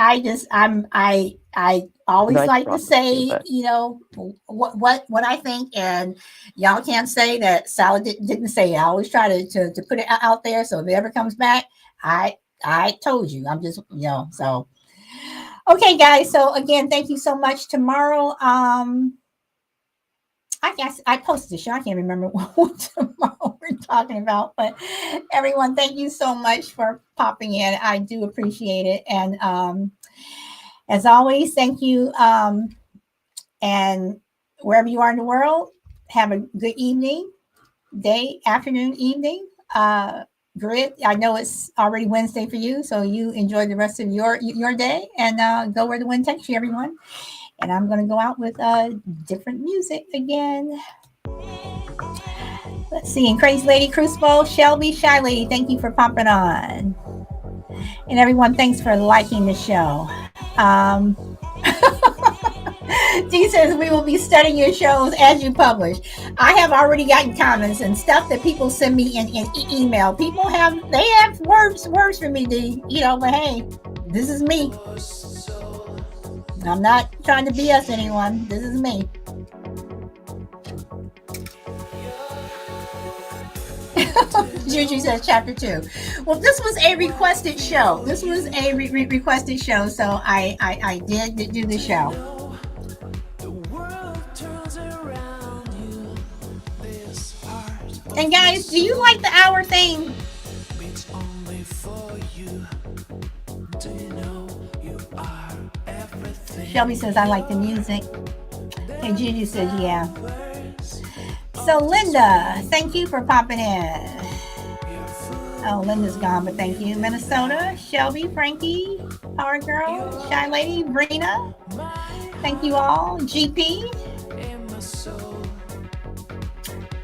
always Nice like to process say, too, but what I think, and y'all can't say that Salad didn't say it. I always try to put it out there, so if it ever comes back, I told you. I'm just, so okay, guys. So again, thank you so much. Tomorrow, I guess I posted the show. I can't remember what tomorrow we're talking about, but everyone, thank you so much for popping in. I do appreciate it. And as always, thank you. And wherever you are in the world, have a good evening, day, afternoon, evening. Grit, I know it's already Wednesday for you, so you enjoy the rest of your day and go where the wind takes you, everyone. And I'm going to go out with different music again. Let's see. And Crazy Lady, Crucible, Shelby, Shy Lady, thank you for popping on. And everyone, thanks for liking the show. Dee says, we will be studying your shows as you publish. I have already gotten comments and stuff that people send me in email. People have words for me, Dee. But hey, this is me. I'm not trying to BS anyone. This is me. Juju says chapter 2. Well, this was a requested show. Requested show, so I did do the show. And guys, do you like the hour thing? Shelby says, I like the music. And Juju says, yeah. So Linda, thank you for popping in. Oh, Linda's gone, but thank you. Minnesota, Shelby, Frankie, Power Girl, Shy Lady, Brina. Thank you all. GP,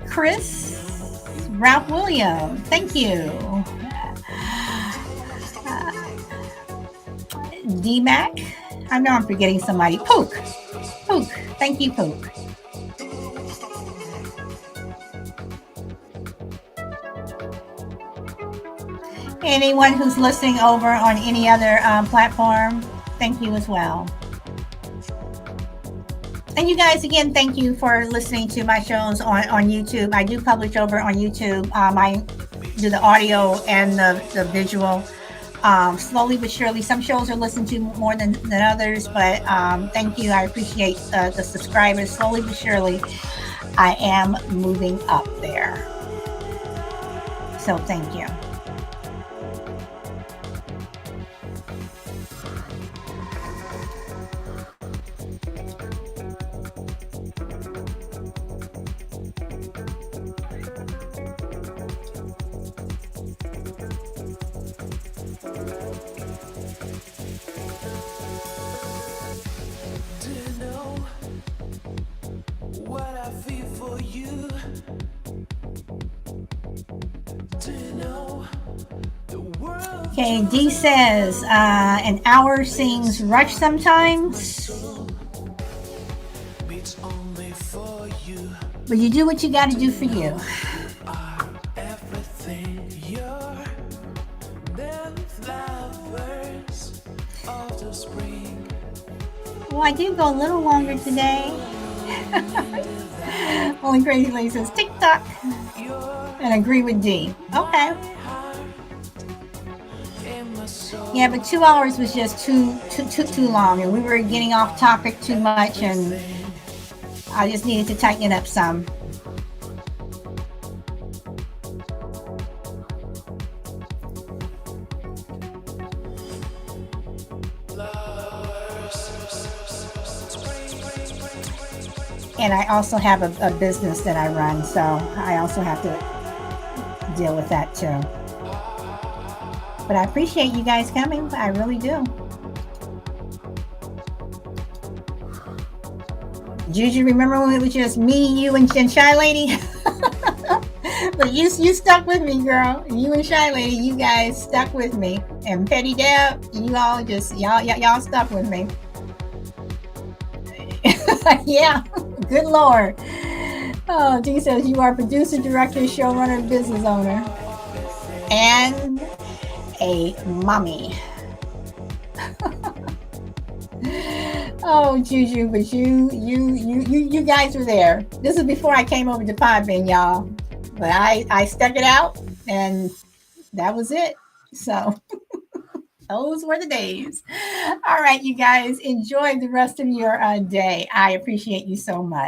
Chris, Ralph William, thank you. D-Mac, I know I'm forgetting somebody. Pook, thank you, Pook. Anyone who's listening over on any other platform, thank you as well. And you guys, again, thank you for listening to my shows on YouTube. I do publish over on YouTube. I do the audio and the visual. Slowly but surely, some shows are listened to more than others, but thank you. I appreciate the subscribers. Slowly but surely, I am moving up there. So thank you. Okay, Dee says, an hour seems rushed sometimes. But you do what you got to do for you. Well, I did go a little longer today. Only Crazy Lady says TikTok. And agree with Dee. Okay. Yeah, but 2 hours was just too long, and we were getting off topic too much, and I just needed to tighten it up some. And I also have a business that I run, so I also have to deal with that too. But I appreciate you guys coming. I really do. Juju, remember when it was just me, you, and Shy Lady? But you stuck with me, girl. You and Shy Lady, you guys stuck with me. And Petty Deb, you all just y'all stuck with me. Yeah, good Lord. Oh, Dee says you are producer, director, showrunner, business owner, and a mommy. Oh, Juju, but you guys were there. This is before I came over to Podbean, y'all. But I stuck it out, and that was it. So those were the days. All right, you guys, enjoy the rest of your day. I appreciate you so much.